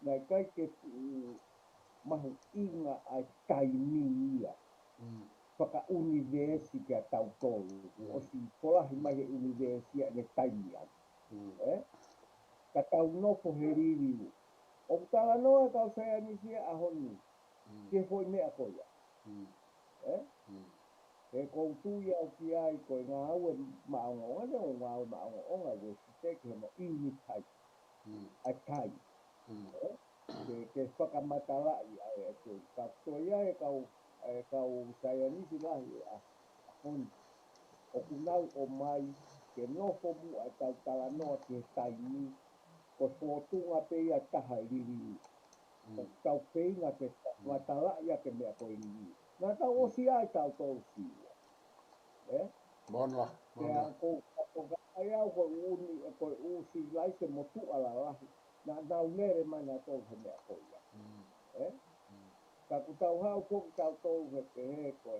nai kai ke mahu inga ai taimi ia. Whaka Univesiale kia tau tolu. O si polahi mai he Univesiale ne taimi ai. Ka tau nofo he ririu. O tala noa kau saianisi ahoni. Ke hoi mea koia. He koutu ia o ki ai koe ngā aue maonga ne o ngā aue maonga we Sitaleki he mo iuni tai. Ai tai. Ke whakamatalai ai e koe. Ka toi ai kau saianisi lahi ahoni. O kunau o mai ke nofo mu ai tau tala noa ki he taimi. ko Fotu pe ia taha lili ko tau peinga te watala ia ke mea ko lili na tau osi ai tau tau siwa Moana. Kaya ko kaya ko usi lai se motu ala lahi na nere mana tau he mea ko ia ka ku tau hau ko tau tau he ko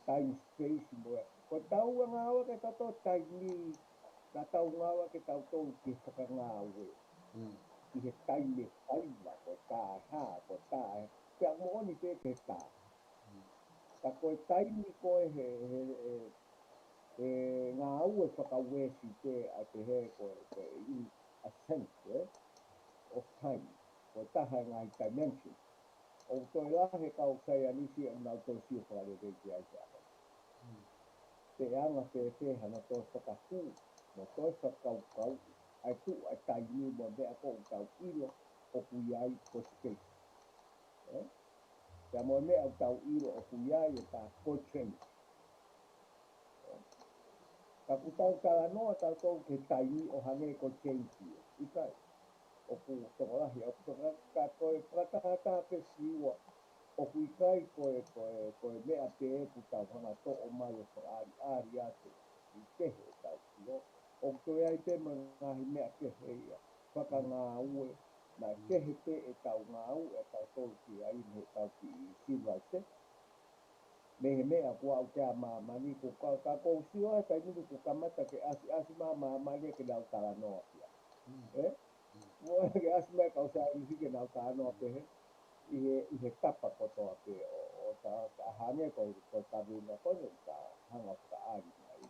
time space mo ko tau ngawa ke tau time na tau ngawa ke tau tau ki whakangawe i he taime taima ko tā ha ko tā kia mo ni pe ke tā ka ko taimi ko ngā ue whakawesi te a te he ko in a sense of time ko taha ngai dimension o toi lahe kau sai anisi o nau tō siu whare reiki ai te aho te anga te hana tō whakahu mo toi whakaukau ai ku ai taimi mo mea ko tau ilo o kuiai ko Sikei te mo mea tau ilo o kuiai e tā ko change ka ku tau tala noa tau tau ke taimi o hange ko change i kai o ku tokolahi o ku ka koe pratahata pe siwa o ku i kai koe mea pe e ku tau hanga to o mai o ari ate i tehe tau kio o ku toi ai te ngahi mea tehe ia whaka ngā ue na tehe te e tau ngā ue e tau tau ki ai me tau ki i siwa se me he mea kua au te a Mamani ko ka kou siwa kai nuru ko kamata ke asi Mamani ke nau tala noa pia mo ke asi mai kau sa isi ke nau tala noa pe i he tapa kotoa pe o ta hange ko tawina ko ni ta hanga ka ari mai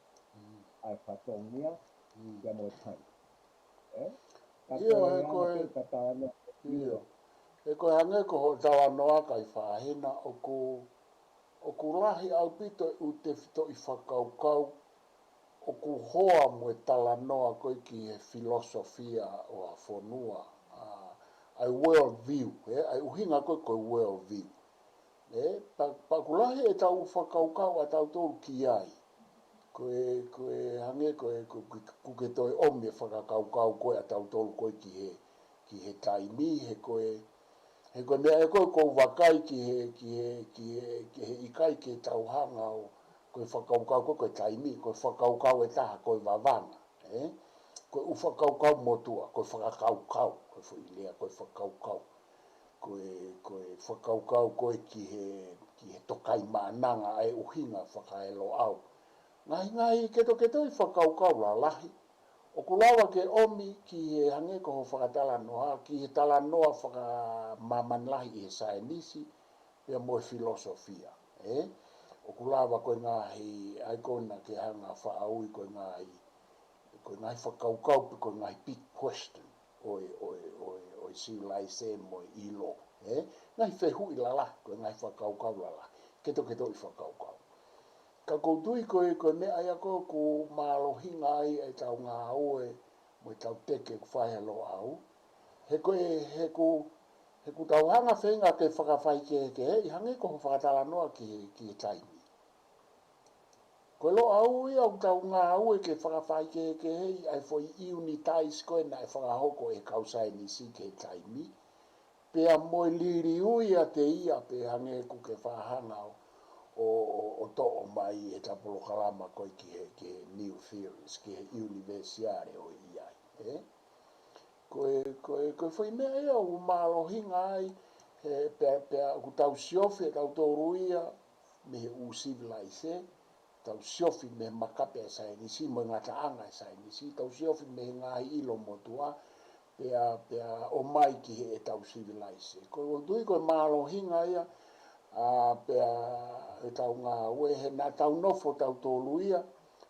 ai whatongia kia mo tai ka koe anga pe ka tala noa e koe hange ko ho tawa noa Kaifahina o ku lahi au pito u te fito i whakaukau o ku hoa mo e tala noa koe ki he filosofia o a whonua ai world view ai uhinga koe world view pa ku lahi e tau whakaukau a tau tōru ki ai koe hange koe kuke toi omi e whakakaukau koe a tau tōru koe ki he taimi he koe mea e koe kou wakai ki he ikai ki he tauhanga o koe whakaukau koe taimi, koe whakaukau e taha koe vavanga. Koe u whakaukau motua, koe whakaukau, koe whailea koe whakaukau. Koe whakaukau koe ki he tokai maananga ai uhinga whakaelo au. Ngahi keto i whakaukau la lahi. O kulawa ke omi ki he hange ko ho whakatala noa, ki he tala noa whakamaman lahi i he saenisi, pia mo filosofia. O kulawa koe ngahi, ai kona ke hanga whaaui koe ngahi whakaukau, koe ngahi big question, oi civilization mo ilo. Ngahi whehu i lala, koe ngahi whakaukau lala, keto i whakaukau. Ka koutui koe mea ia koe ku MALO hinga ai e tau ngā oe mo e tau teke ku whaihalo au. He ku tau hanga whenga ke whakawhai ke hei hange ko whakatala noa ki he taimi. Koe lo au ia ku tau ngā oe ke whakawhai ke hei ai fo i unitize koe na e whakahoko e kausai ni si ke taimi. Pea mo liri ui a te ia pe hange ku ke whahanga o to o mai e ta Polokalama koe ki he new theories, ki he Univesiale o iai. Koe whai mea ea u MALO hinga ai, pea ku tau siofi e tau tōruia me he u civilise, tau siofi me makape e sainisi, mo ngata anga e sainisi, tau siofi me ngahi ilo motua, pea o mai ki he e tau civilise. Koe MALO hinga ia, pea e tau ngā ue he nā tau nofo tau tōluia,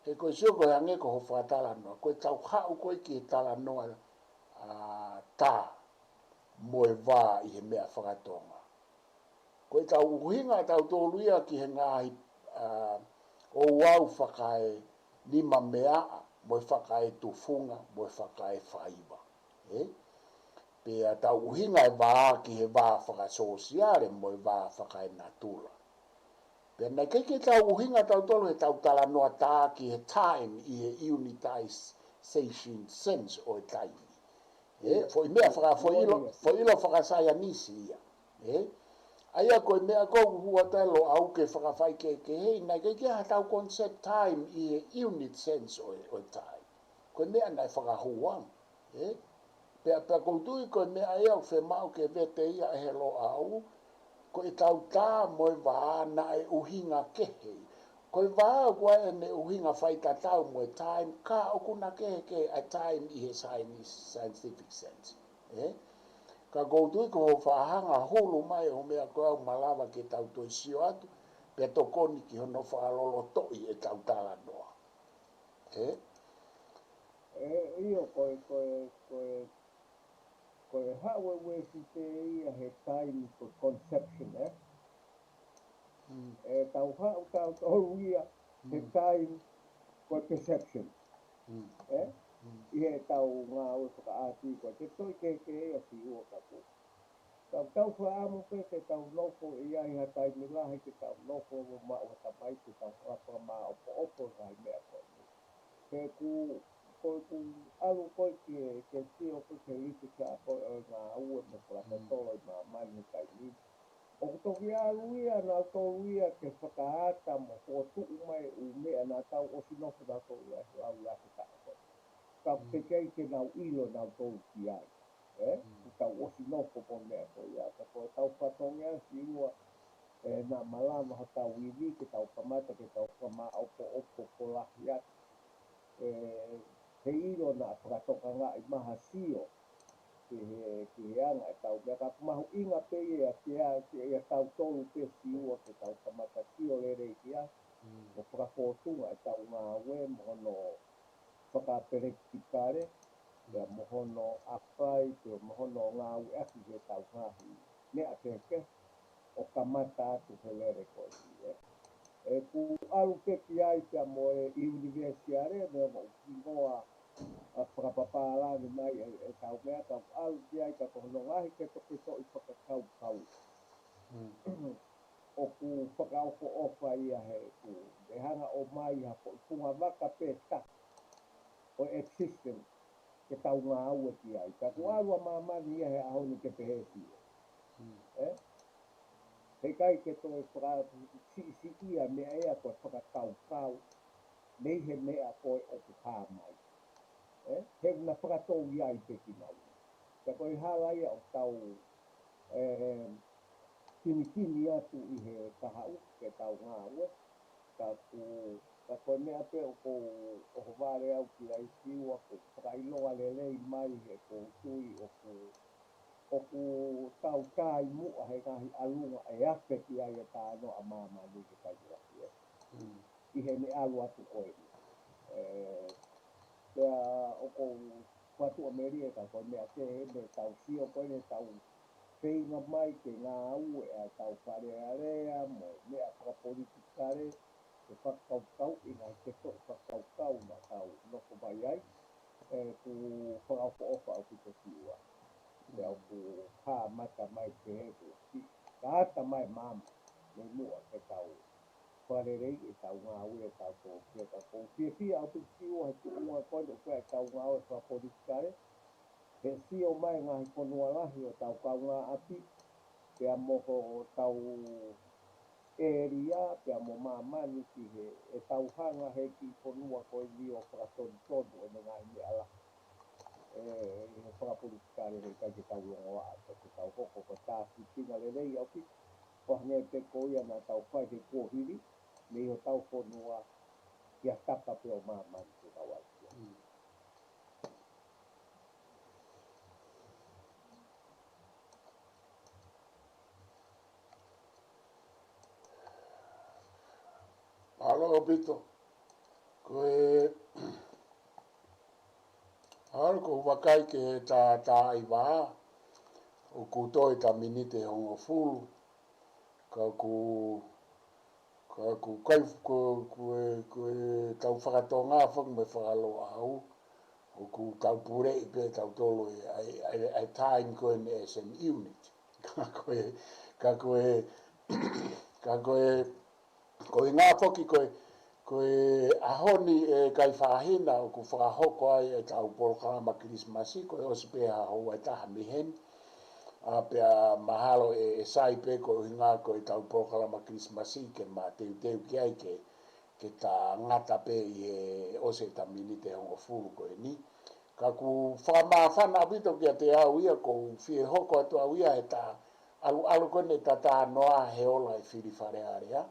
he koe sio koe hange ko ho whakatala noa, koe tau hau koe ki he tala noa tā mo e wā i he mea whakatonga. Koe tau uhinga tau tōluia ki he ngāhi o wau whakae lima mea, mo e whakae tufunga, mo e whakae whaiba. Pea tau uhinga e wā ki he wā whakasosiare mo e wā whakae natura. Pea nei keike tau uhinga tau tolu he tau tala noa tā ki he time i he unitization sense o e taimi. foi mea foi ilo whakasaya nisi ia. Aia koe mea kou hua telo au ke whakawhai ke hei, nai ke kia hatau concept time i unit sense o time. Koe mea nai whakahuang. Pea koutui koe mea ea whe mau ke vete ia e helo au, koe tau tā moe waa na e uhinga kehe. Koe waa kua e ne uhinga whaita tau moe time, ka okuna kehe ke a time i he scientific sense. Ka koutui ko whaahanga hulu mai o mea koe au malawa ke tau toi sio atu, pea tokoni ki hono whaalolo toi e tau tāla noa. Io koe hawe we si te ia he time for conception, tau hau tau tau ia he time for perception. I he tau ngā ue whakaati koe, te toi ke ea si ua kapu. Tau whaamu pe te tau noko i ai ha tai mi lahi ke tau noko mo mao ha tamai ke tau whakapa mā opo ngai mea koe. Ke ku alu koe ke tio koe ke liti ka koe o ngā ue me whakapa tolo i Mamani kai ni. O toki alu ia nā tolu ia ke whakaata mo Fotu mai u mea nā tau osinoko nā tolu ia he au ia ke tā koe. Ka Sikei ke nau ilo nau tolu ki ai. Tau osinoko po mea koe ia. Ka koe tau whatonga si ua nā malama ha tau iwi ke tau kamata ke tau kama opo ko lahi atu. He ilo nā whakatoka ngā i maha sio ke he anga e tau mea ka mahu inga pe ia ke tau tolu pe si ua ke tau kamata sio lere i kia. O whakakotunga e tau ngā ue mohono whakaperektikare. Pea mohono awhai, pea mohono ngā ue aki he tau ngahi. Nea teke, o kamata atu he lere koe si. Ku alu peki ai pia mo Univesiale, mea mo ingoa whakapapālani mai e tau mea, tau alu ki ai ka tohono ngahi ke toke so i whakakau. O ku whakaoko ofa ia he ku hanga o mai ha po punga waka pe ta. O existence. Ke tau ngā ue ki ai. Ka ku alua Mamani ia he ahoni ke pehesi. Hei kai ke toi si ia mea ea koe whakakau. Nei he mea koe o ku kā mai. He una whakatou iai peki nau. Ka koe hala ia o tau kimi atu i he tahau ke tau ngā ue. Ka koe mea pe o ko wāre au ki ai siua ko whakailoa lelei mai he ko tui o ku tau kai mua he ngahi alunga e ape ki ai e tāno a Mamani ke kai raki I he me alu atu koe. Pea o ko whatu Ameria ka koe mea te he me tau sio koe ne tau whainga mai ke ngā ue a tau Falealea mo mea whakapolitikare ke whakaukau I ngai te to whakaukau na tau noko mai ai ku whakaupo au ki te siua. Pea o ku hā mata mai ke he ka ata mai mama me mua ke tau wharerei e tau ngā ue tau tō kia ka kou whia au ki siua he ku unga koe no kua e tau ngā ue whakapolitikare he sio mai ngahi konua lahi o tau kau ngā api pea moho tau eria pea mo Mamani ki he e tau hanga he ki konua koe ni o whakatonu e ngai mea la he whakapolitikare he kai ke tau longo a ke tau hoko ko tāsi tinga le rei au ki o hange te koia na tau whai he kōhiri me o tau konua ki a tapa pe o Mamani ke tau atia. Alo Pito, koe haro ko wakai ke tā i wā, o ku toi ta minite hongo fulu, ka ku tau whakatonga whak me whakalo au, o ku tau pure I pe tau tolo ai time koe ne as an unit. Ka koe ngā whaki koe ko e ahoni e Kaifahina o ku whakahoko ai e tau Polokalama Krismasi ko e osipea ho e taha mihen a pea mahalo e sai pe ko hinga ko e tau Polokalama Krismasi ke ma teu ki ai ke ta ngata pe i e ose ta minite hongo fulu ko e ni ka ku whamawhana apito ki a te au ia ko fie hoko atu au ia e ta alu kone ta noa he ola e Fili Falealea.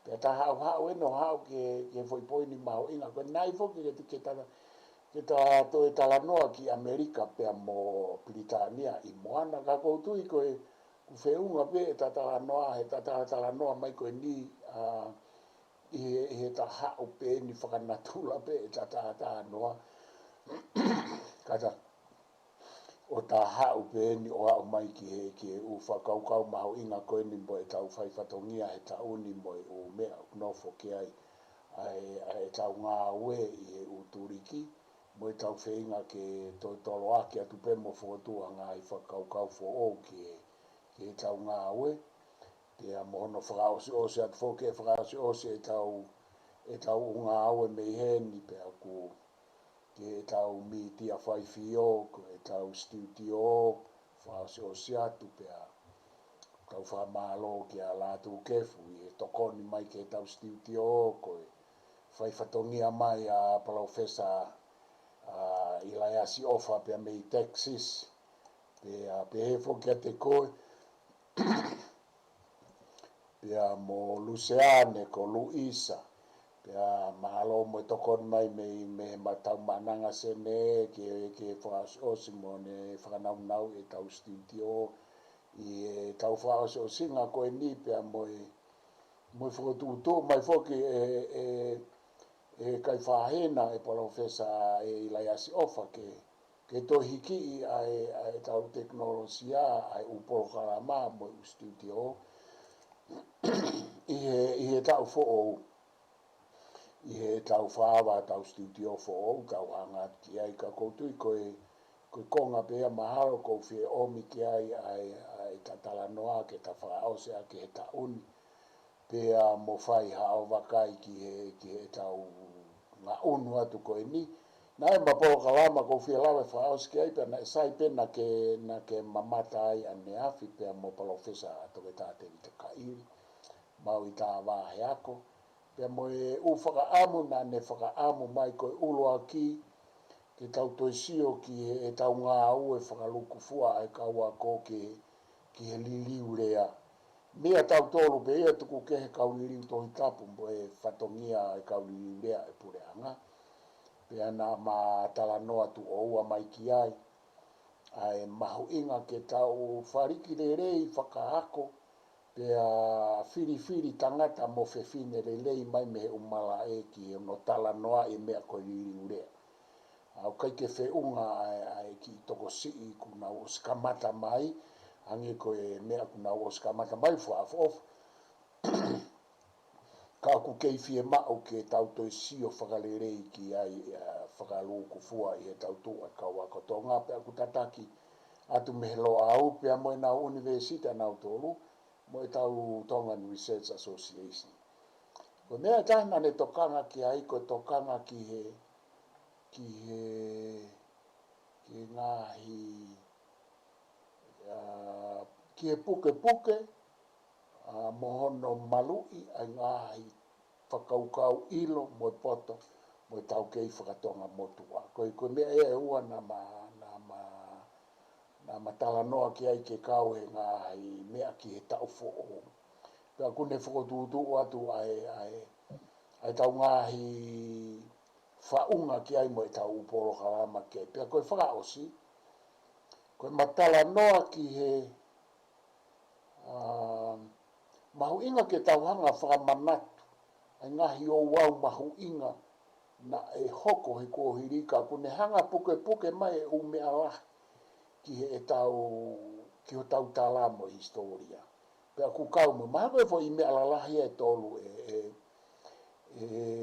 Pea ta hau eno hau ke foipoini mau inga. Koe nai foki ke ta toe tala noa ki Amerika pea mo Pilitania i Moana. Ka koutui koe ku whiunga pe ta tala noa he ta tala noa mai koe ni i he ta hau pe ni whakanatula pe ta noa. Kata o ta hau pe ni o au mai ki he u whakaukau mahu inga koe ni mo e tau whaifatongia he ta uni mo e o mea nofo ki ai e tau ngā ue i he u turiki mo e tau whainga ke tolo ake atu pe mo Fotu ngā i whakaukau fo o ki he tau ngā ue pia mohono whakaosi osi atu whoke whakaosi osi e tau ngā ue mei heni pia ku ke tau Mitiafaifio, ke tau studio, whaosi osi atu pia tau MALO ki a lātu kefu, i tokoni mai ke tau studio, ko whaifatongia mai a Palofesa i lai asi ofa pia mei Texas, pia he whoki a te koe, pia mo Luciane ko Luisa, pia MALO mo tokon mai me matau mananga Sene ke whaaosi mo ne whakanau e tau studio i tau whaaosi ngā koe ni pia mo whakatuto mai whoki e Kaifahina e Palofesa e lai asi ofa ke tohiki i tau teknolosia ai u Polokalama mo u studio i he tau fo'ou i he tau whaawa tau studio fo'ou tau hanga ki ai ka koutui koe Konga pea mahalo ko fie omi ki ai tatala noa ke ta whaaose a ke he ta uni pea mo whai hao wakai ki he tau ngā unu atu koe ni na e ma Polokalama ko fie lawe whaaose ki ai pea na e sai pena ke mamata ai ane afi pea mo Palofesa toke tāte i te kairi mau i tā wāhe ako. Pea mo e u whakaamu na ne whakaamu mai koe uloa ki ke tau toisio ki e tau ngā ue whakaluku fua ai kaua ko ki he liliu rea. Mea tau tolu pe ia tuku ke he kau liliu tohi tapu mo e whatongia ai kau liliu rea e pureanga. Pea na ma tala noa tu o ua mai ki ai. Ai mahu inga ke tau whariki rei whakaako pea firi tangata mo whewhine lei mai me umala e ki no tala noa e mea koe liliu rea. Au kai ke whiunga ai ki toko sii kuna o skamata mai, hangi koe mea kuna o skamata mai whaafof. Ka ku kei fie mao ke tau toi sio whakalerei ki ai whakaluku fua i he tau tua kaua kotonga pea ku tataki atu mehelo au pea mo na Univesiale nau tolu mo e tau Tongan Research Association. Ko mea tahna ne tokanga ki ai ko tokanga ki ngahi ki he puke mohono malui ai ngahi whakaukau ilo mo poto mo tau kei whakatonga motua. Koe mea e ua na matala noa ki ai ke kau he ngahi mea ki he tau fo'o. Pea kune whakatutu atu ai tau ngahi whaunga ki ai mo e tau Polokalama ke. Pea koe whakaosi, koe matala noa ki he mahu inga ke tau hanga whakamanatu. Ai ngahi o wau mahu inga na e hoko he kohirika. Kune hanga puke mai e umea lah ki he ki ho tau talamo historia. Pea ku kaumu, maha koe fo i mea lalahi e tolu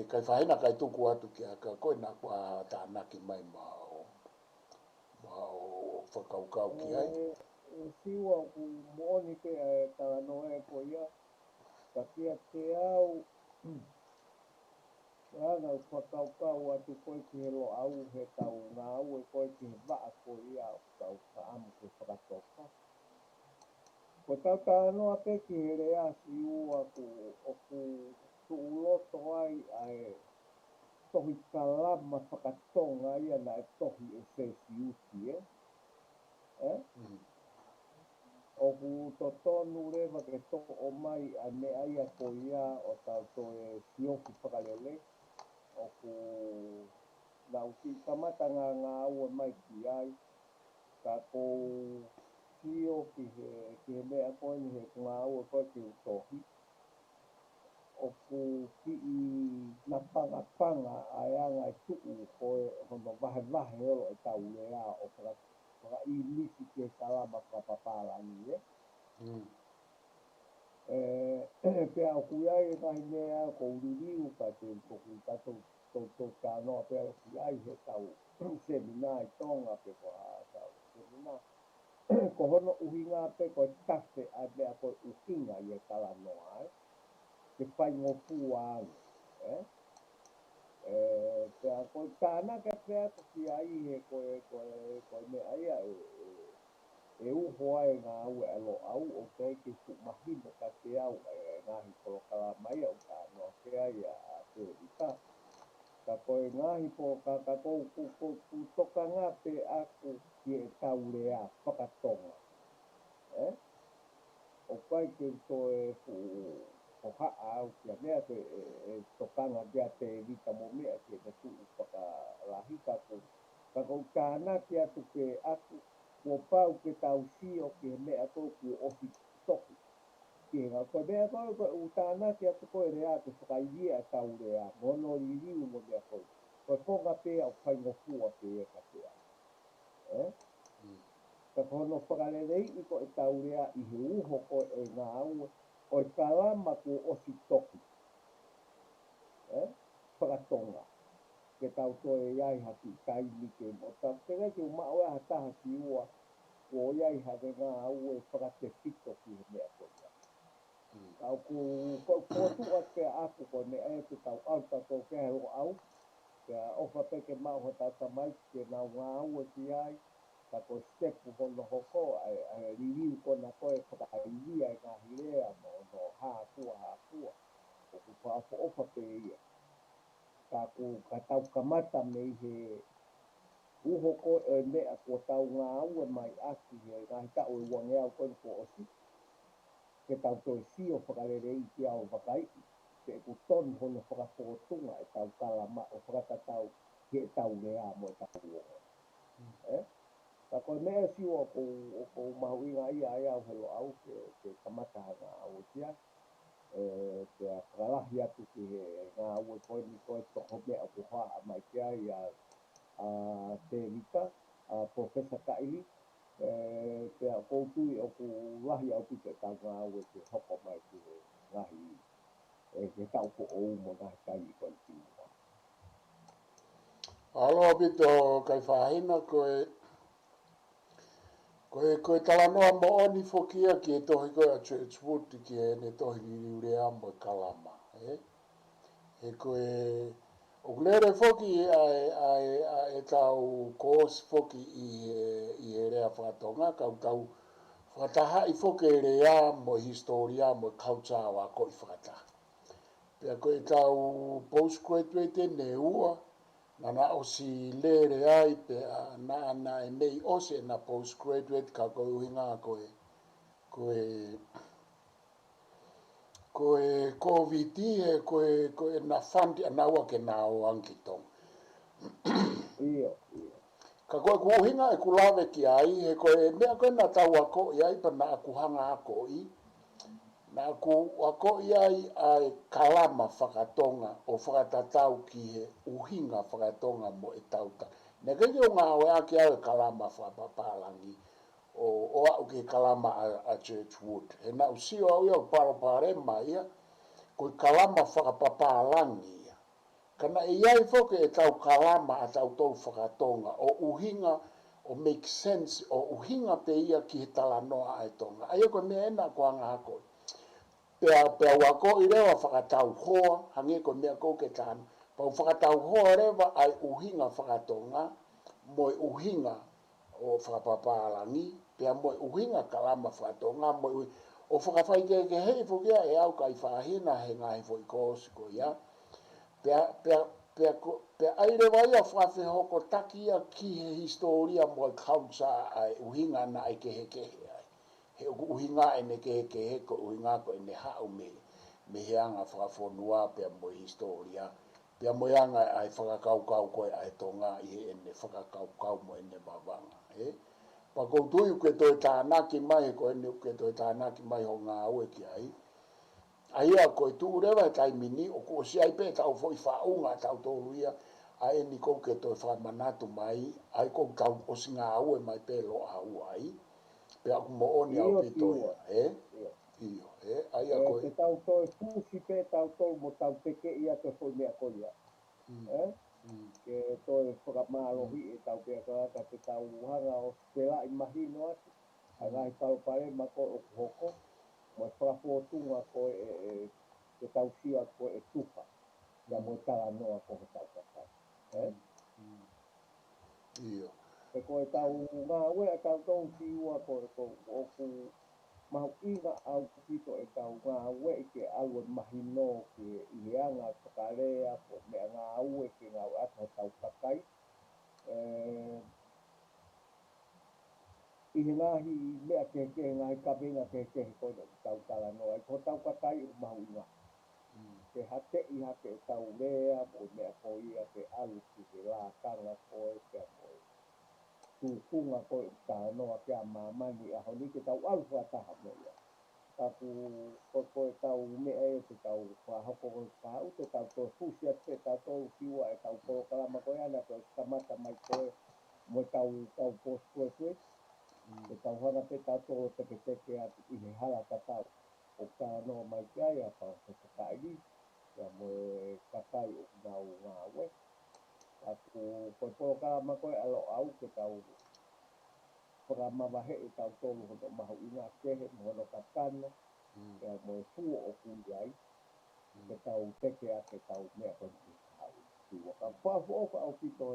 Kaifahina kai tuku atu ki a koe na kua tānaki mai mao whakaukau ki ai. Siwa ku mooni pe e tala noe ko ia, ka kia te au Ana whakaukau atu koe ki he lo au he tau ngā au e koe ki he waa ko ia o tau ka amu ke whakatoka. Ko tau tānoa pe ki he rea si ua o ku tuuloto ai ai tohi kalama whakatonga ia na e tohi e se si uti O ku to tonu rewa ke to o mai a me aia ko ia o tau to e sioki whakalele. O ku nau ki tamata ngā ua mai ki ai. Ka kou sio ki he mea koe ni he ngā ua koe ki utohi. O ku ki i na panga ai anga e tuu koe hono vahe olo e tau lea o whaka i nisi ke kalama whakapapalangi Pea o kuiai e kahi mea ko uririu ka te toku tato kānoa pea o kuiai he tau semina i Tonga pe ko a tau semina. Ko hono uhinga pe ko tase a mea ko uhinga i e kala noa Ke whai ngofu anu Pea ko tānaka pea ko ki ai he koe mea ia uho ai ngā ue alo au o te ke fu mahino ka te au ngahi Polokalama ia o ka noa pea ia a te rita. Ka koe ngahi po ka kou toka ngā pe aku ki e tau rea whakatonga. O kai ke to e fu o haa au kia mea te tokanga kia te rita mo mea ke te tu whakalahi ka kou tāna ki atu ke aku Ko pau ke tau sio ke mea tō ku ofi toki. Ke ngā koe mea koe utana ke atu koe rea te whakairia e tau rea. Mono ririu mo mea koe. Koe konga pēa o whai ngofua ke e ka pēa. Ka kono whakarerei i ko e tau rea i he uho koe e ngā au. O e kalama ku ofi toki. Whakatonga. Ke tau toe iai haki kaimi ke mo tau. Te rei ke umao e hataha si ua. Ko iai hake ngā au e whakate whito ki he mea koia. Tau ku Fotu a te aku ko ne e te tau au tato ke heo au. Pea ofa peke mau ho tata mai ke nau ngā au e ki ai. Ka ko stepu hono hoko a ririu kona koe whakairia e ngā hirea no hākua. O ku whaafo ofa pe ia. Ka tau kamata me he uho ko e mea ko tau ngā ua mai aki he ngahi tau e wangea koe ko osi. Ke tau toi sio whakarere i ki au wakai. Te ku tonu hono whakapotunga e tau kalama o whakatatau ki e tau rea mo e tau uoho. Ka koe mea sio o ko mahu inga ia ai au helo au ke kamata ngā au tia. Te a whakalahi atu ki he ngā ua koe ni koe toko mea o ku haa mai kia i a te rita. Palofesa Kaili, pea koutui o ku lahi au pite tau ngā ue ke hoko mai ki ngahi ke tau ko ou mo ngahi kai i koe tīma. Aloha pito Kaifahina koe talanoa mo oni fokia ki e tohi koe a Churchwood ki e ne tohi ririurea mo e kalama. E koe o kulere foki e tau koos foki i e rea whakatonga, tau whakataha i foki e rea mo historia mo culture wa ko i whakataha. Pea koe tau postgraduate ne ua, nana o si lere ai pea na e mei ose na postgraduate ka koe uhinga koe COVID koe na fandi anaua ke na o ankitong. Iyo. Ka koe kuhinga e kulawe ki ai, he koe mea koe na tau ako i ai pa na akuhanga ako i. Na aku ako i ai ai kalama whakatonga o whakatatau ki he uhinga whakatonga mo e tauta. Ne kei o ngā oe aki au e kalama whapapalangi o au ke kalama a Churchwood. He na usio au iau Palofesa ia, koe kalama whakapapalangi. Kana e iai foke e tau kalama a tau tau whakatonga o uhinga o make sense o uhinga pe ia ki he talanoa ai tonga. Ai koe mea ena kua ngā koe. Pea wako i rewa whakatau hoa, hange koe mea kou ke tāna. Pau whakatau hoa rewa ai uhinga whakatonga, moi uhinga o whakapapālangi, pia moi uhinga kalama whakatonga, moi uhinga. O whakawhaike ke hei whukia e au Kaifahina he ngahi fo i kōsiko ia. Pea aire wai a whawhi hoko taki a ki he historia moi kautsa ai uhinga na ai kehe kehe ai. He uhinga e ne kehe kehe ko uhinga ko e ne hau me heanga whakawhonua pea moi historia. Pea moi anga ai whakakaukau koe ai tonga i he ene whakakaukau mo ene Vavanga. Pa koutu i uke toi tānaki mai ko ene uke toi tānaki mai ho ngā ue ki ai. Aia koe tū rewa e taimini o ko si ai pē tau fo i whaunga tau tōru ia a eni kou ke toi whamanatu mai ai kou tau o si ngā ue mai pē lo a ua ai. Pea aku mo oni au pitoia. Iyo. Aia koe. Te tau toi fusi pē tau tōru mo tau teke ia te whoi mea koia. Ke toi whakamālohi e tau pēa karaka te tau hanga o spela i mahino atu. Ai ngahi Palofesa ko o kuhoko. Mo whakapōtunga ko te tau sia ko e tupa. Ia mo tala noa ko he tau kakai. Iyo. Te koe tau ngā ue a tau tōng siua ko o ku mahu inga au pito e tau ngā ue i ke alue mahino ke iheanga Falealea ko mea ngā ue ke ngā ata tau kakai. I he ngahi mea ke ngahi kawenga ke koe tau tala noa. I ko tau kakai o mahu inga. Ke hate i hake e tau lea o mea ko ia ke alu ki ke la kanga koe ke koe. Tūkunga koe i tā noa ke a Mamani a honi ke tau alu whataha mo ia. Taku koe tau mea e te tau whahoko koe whahau te tau tō fusia te tau tō siua e tau Polokalama koe ana koe skamata mai koe mo tau pos koe koe. Te tau hana te tau tō teke atu i he hala tatau. O tā noa mai kia ia pao te kakairi. Ia mo kakai o ngā ue. Aku koe Polokalama koe alo au ke tau whakamawahe e tau tōru hono mahu inga kehe mo hono katana. Ia mo fuo o kuiai. Ke tau teke a ke tau mea koe ki hau. Siwa ka whafu au pito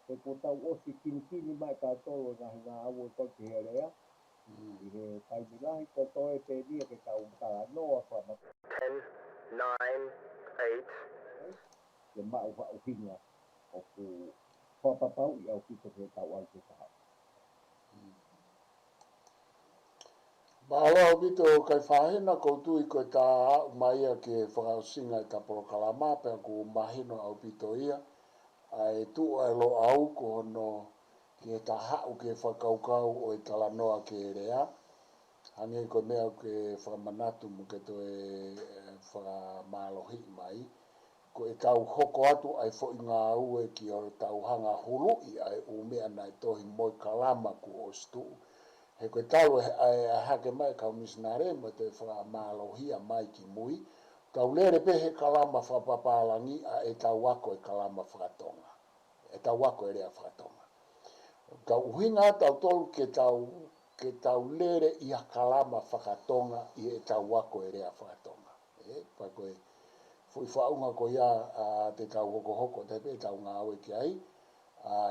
e ko tau osi kini mai tau tōru ngā au e koe ki herea. I he taimilahi ko toe te nia ke tau tala noa whama. 10, 9, 8. Ke mau whau hinga o ku whapapau i au pito ke tau au te taha. Mahalo au pito Kaifahina koutu i koe tā au mai a ke whakausinga i ta Polokalama pea ku mahino au pito ia. Ai tu ai lo au ko no ke ta hau ke whakaukau o i tala noa ke rea. Hange ko mea ke whamanatu mo ke to e whakamālohi mai. Ko e tau hoko atu ai fo i ngā ue ki o tau hanga hulu i ai u mea nai tohi moi kalama ku o stu. He koe tau e hake mai kau misinare mo te whakamālohia mai ki mui. Tau lere pe he kalama whapapalangi a e tau wako e kalama whakatonga. E tau wako e rea whakatonga. Tau uhinga tau tolu ke tau lere i a kalama whakatonga i e tau wako e rea whakatonga. Pa koe fui whaunga ko ia te tau hoko te pe tau ngā ue ki ai.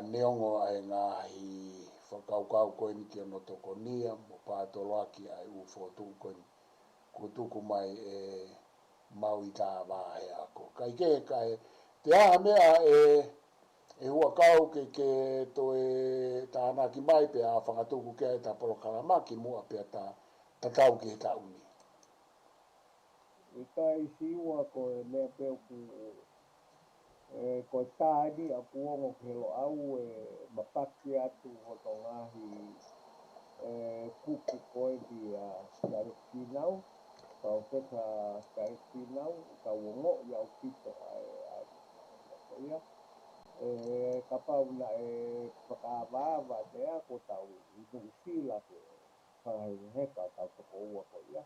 Neongo ai ngahi whakaukau koe ni ki ono tokonia mo pātoloaki ai u Fotu koe ni kutuku mai e mau i tā wāhe ako. Kai ke kai te aha mea e Hu'akau ke to e tānaki mai pe a whangatuku kia e tā Polokalama ki mua pe tā tatau ki he tā uni. I kai siua ko e mea peo ku ko tāni a kuongo ke lo au mapaki atu ho to ngahi kuku koe di Sitaleki Finau. Palofesa Sitaleki Finau ka wongo i au pito ai kapau na whakawāwa mea ko tau Univesiale ke whakaheka tau toko ua ko ia.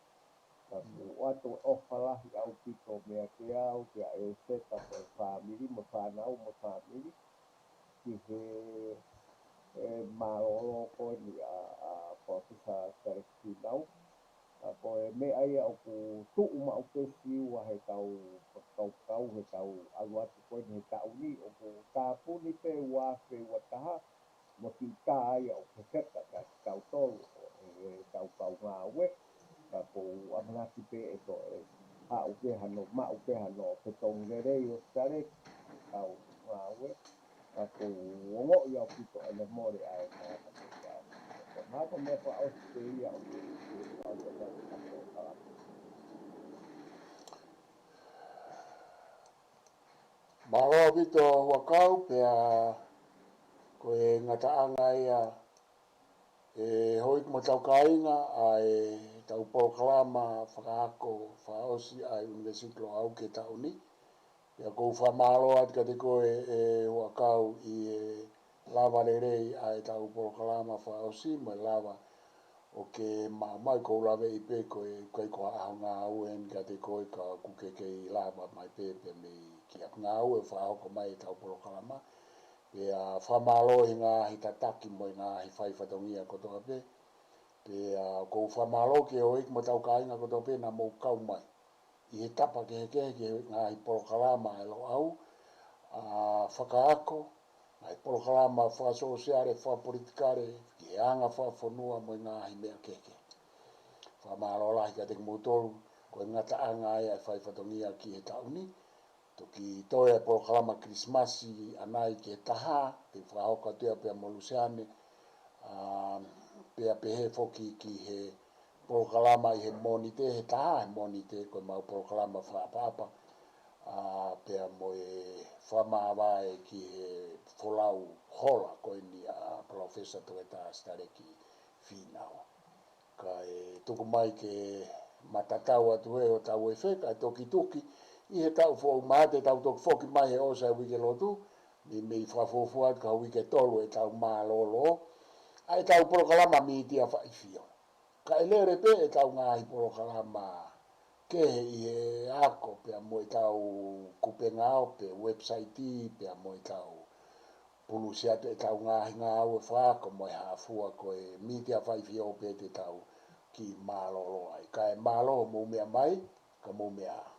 Taku atu ofalahi au pito mea ke au kia e seta ko e whamiri mo whanau mo whamiri. Ki he MALO ko ni Palofesa Sitaleki Finau. Ko e me ai o ku tu'u ma o ke siua he tau he tau aluatu koe he tau ni o ku tāpuni pe ua wataha mo ki tā ai o ke seka ka tau tolu o e tau ngā we ko amanaki pe e to e a uke hano ma uke hano pe tongerei o Sitaleki tau ngā we ko ongo ia o pito ele more ai ka pe ia ko nā ko me pa o te ia o ke tau ka Polokalama. Malo pito Hu'akau pea ko e ngataanga ia e hoik mo tau kainga ai tau Polokalama whakaako whaosi ai Univesiale au ke tau ni. Pea kou whamalo at ka te koe e Hu'akau i e lava lerei ai tau Polokalama whaosi mo lava o ke mai kou lawe i pe koe kai koha aho ngā uen ka te koe ka kuke kei lava mai pe me ki ap ngā ue whaoko mai tau Polokalama. Pea whamalo i ngā hi tataki mo i ngā hi whaiwhatongia kotoa pe. Pea kou whamalo ke o ik mo tau kāinga kotoa pe na mou kau mai. I he tapa ke ngā hi Polokalama e lo au. Whakaako, ngā hi Polokalama whaasosiare, whapolitikare, ki he anga whaafonua mo i ngā hi mea keke. Whamalo lahi ka te kumutoru, ko ngata anga ai whaiwhatongia ki he tauni. Toki toe Polokalama Krismasi anai ke taha, pe whahoka tua pea Moluseane, pea pehe foki ki he Polokalama i he monite, he taha he monite, koe mau Polokalama whaapapa, pea mo e whamaawae ki he wholau hola, koe ni a Palofesa toke tā Sitaleki Finau. Ka e tuku mai ke matatau atu he o tau e wheka, e toki tuki, i he tau fo maate tau tok foki mai he osa e wike lotu mi me whafofuat ka wike tolu e tau MALO ai tau Polokalama Mitiafaifio ka elere pe e tau ngahi Polokalama ke i he ako pe mo e tau kupengao pe website pe mo e tau pulusiate e tau ngahi ngau e whaako mo e hafua ko e Mitiafaifio pe te tau ki MALO ai ka e MALO mo mea mai ka mo mea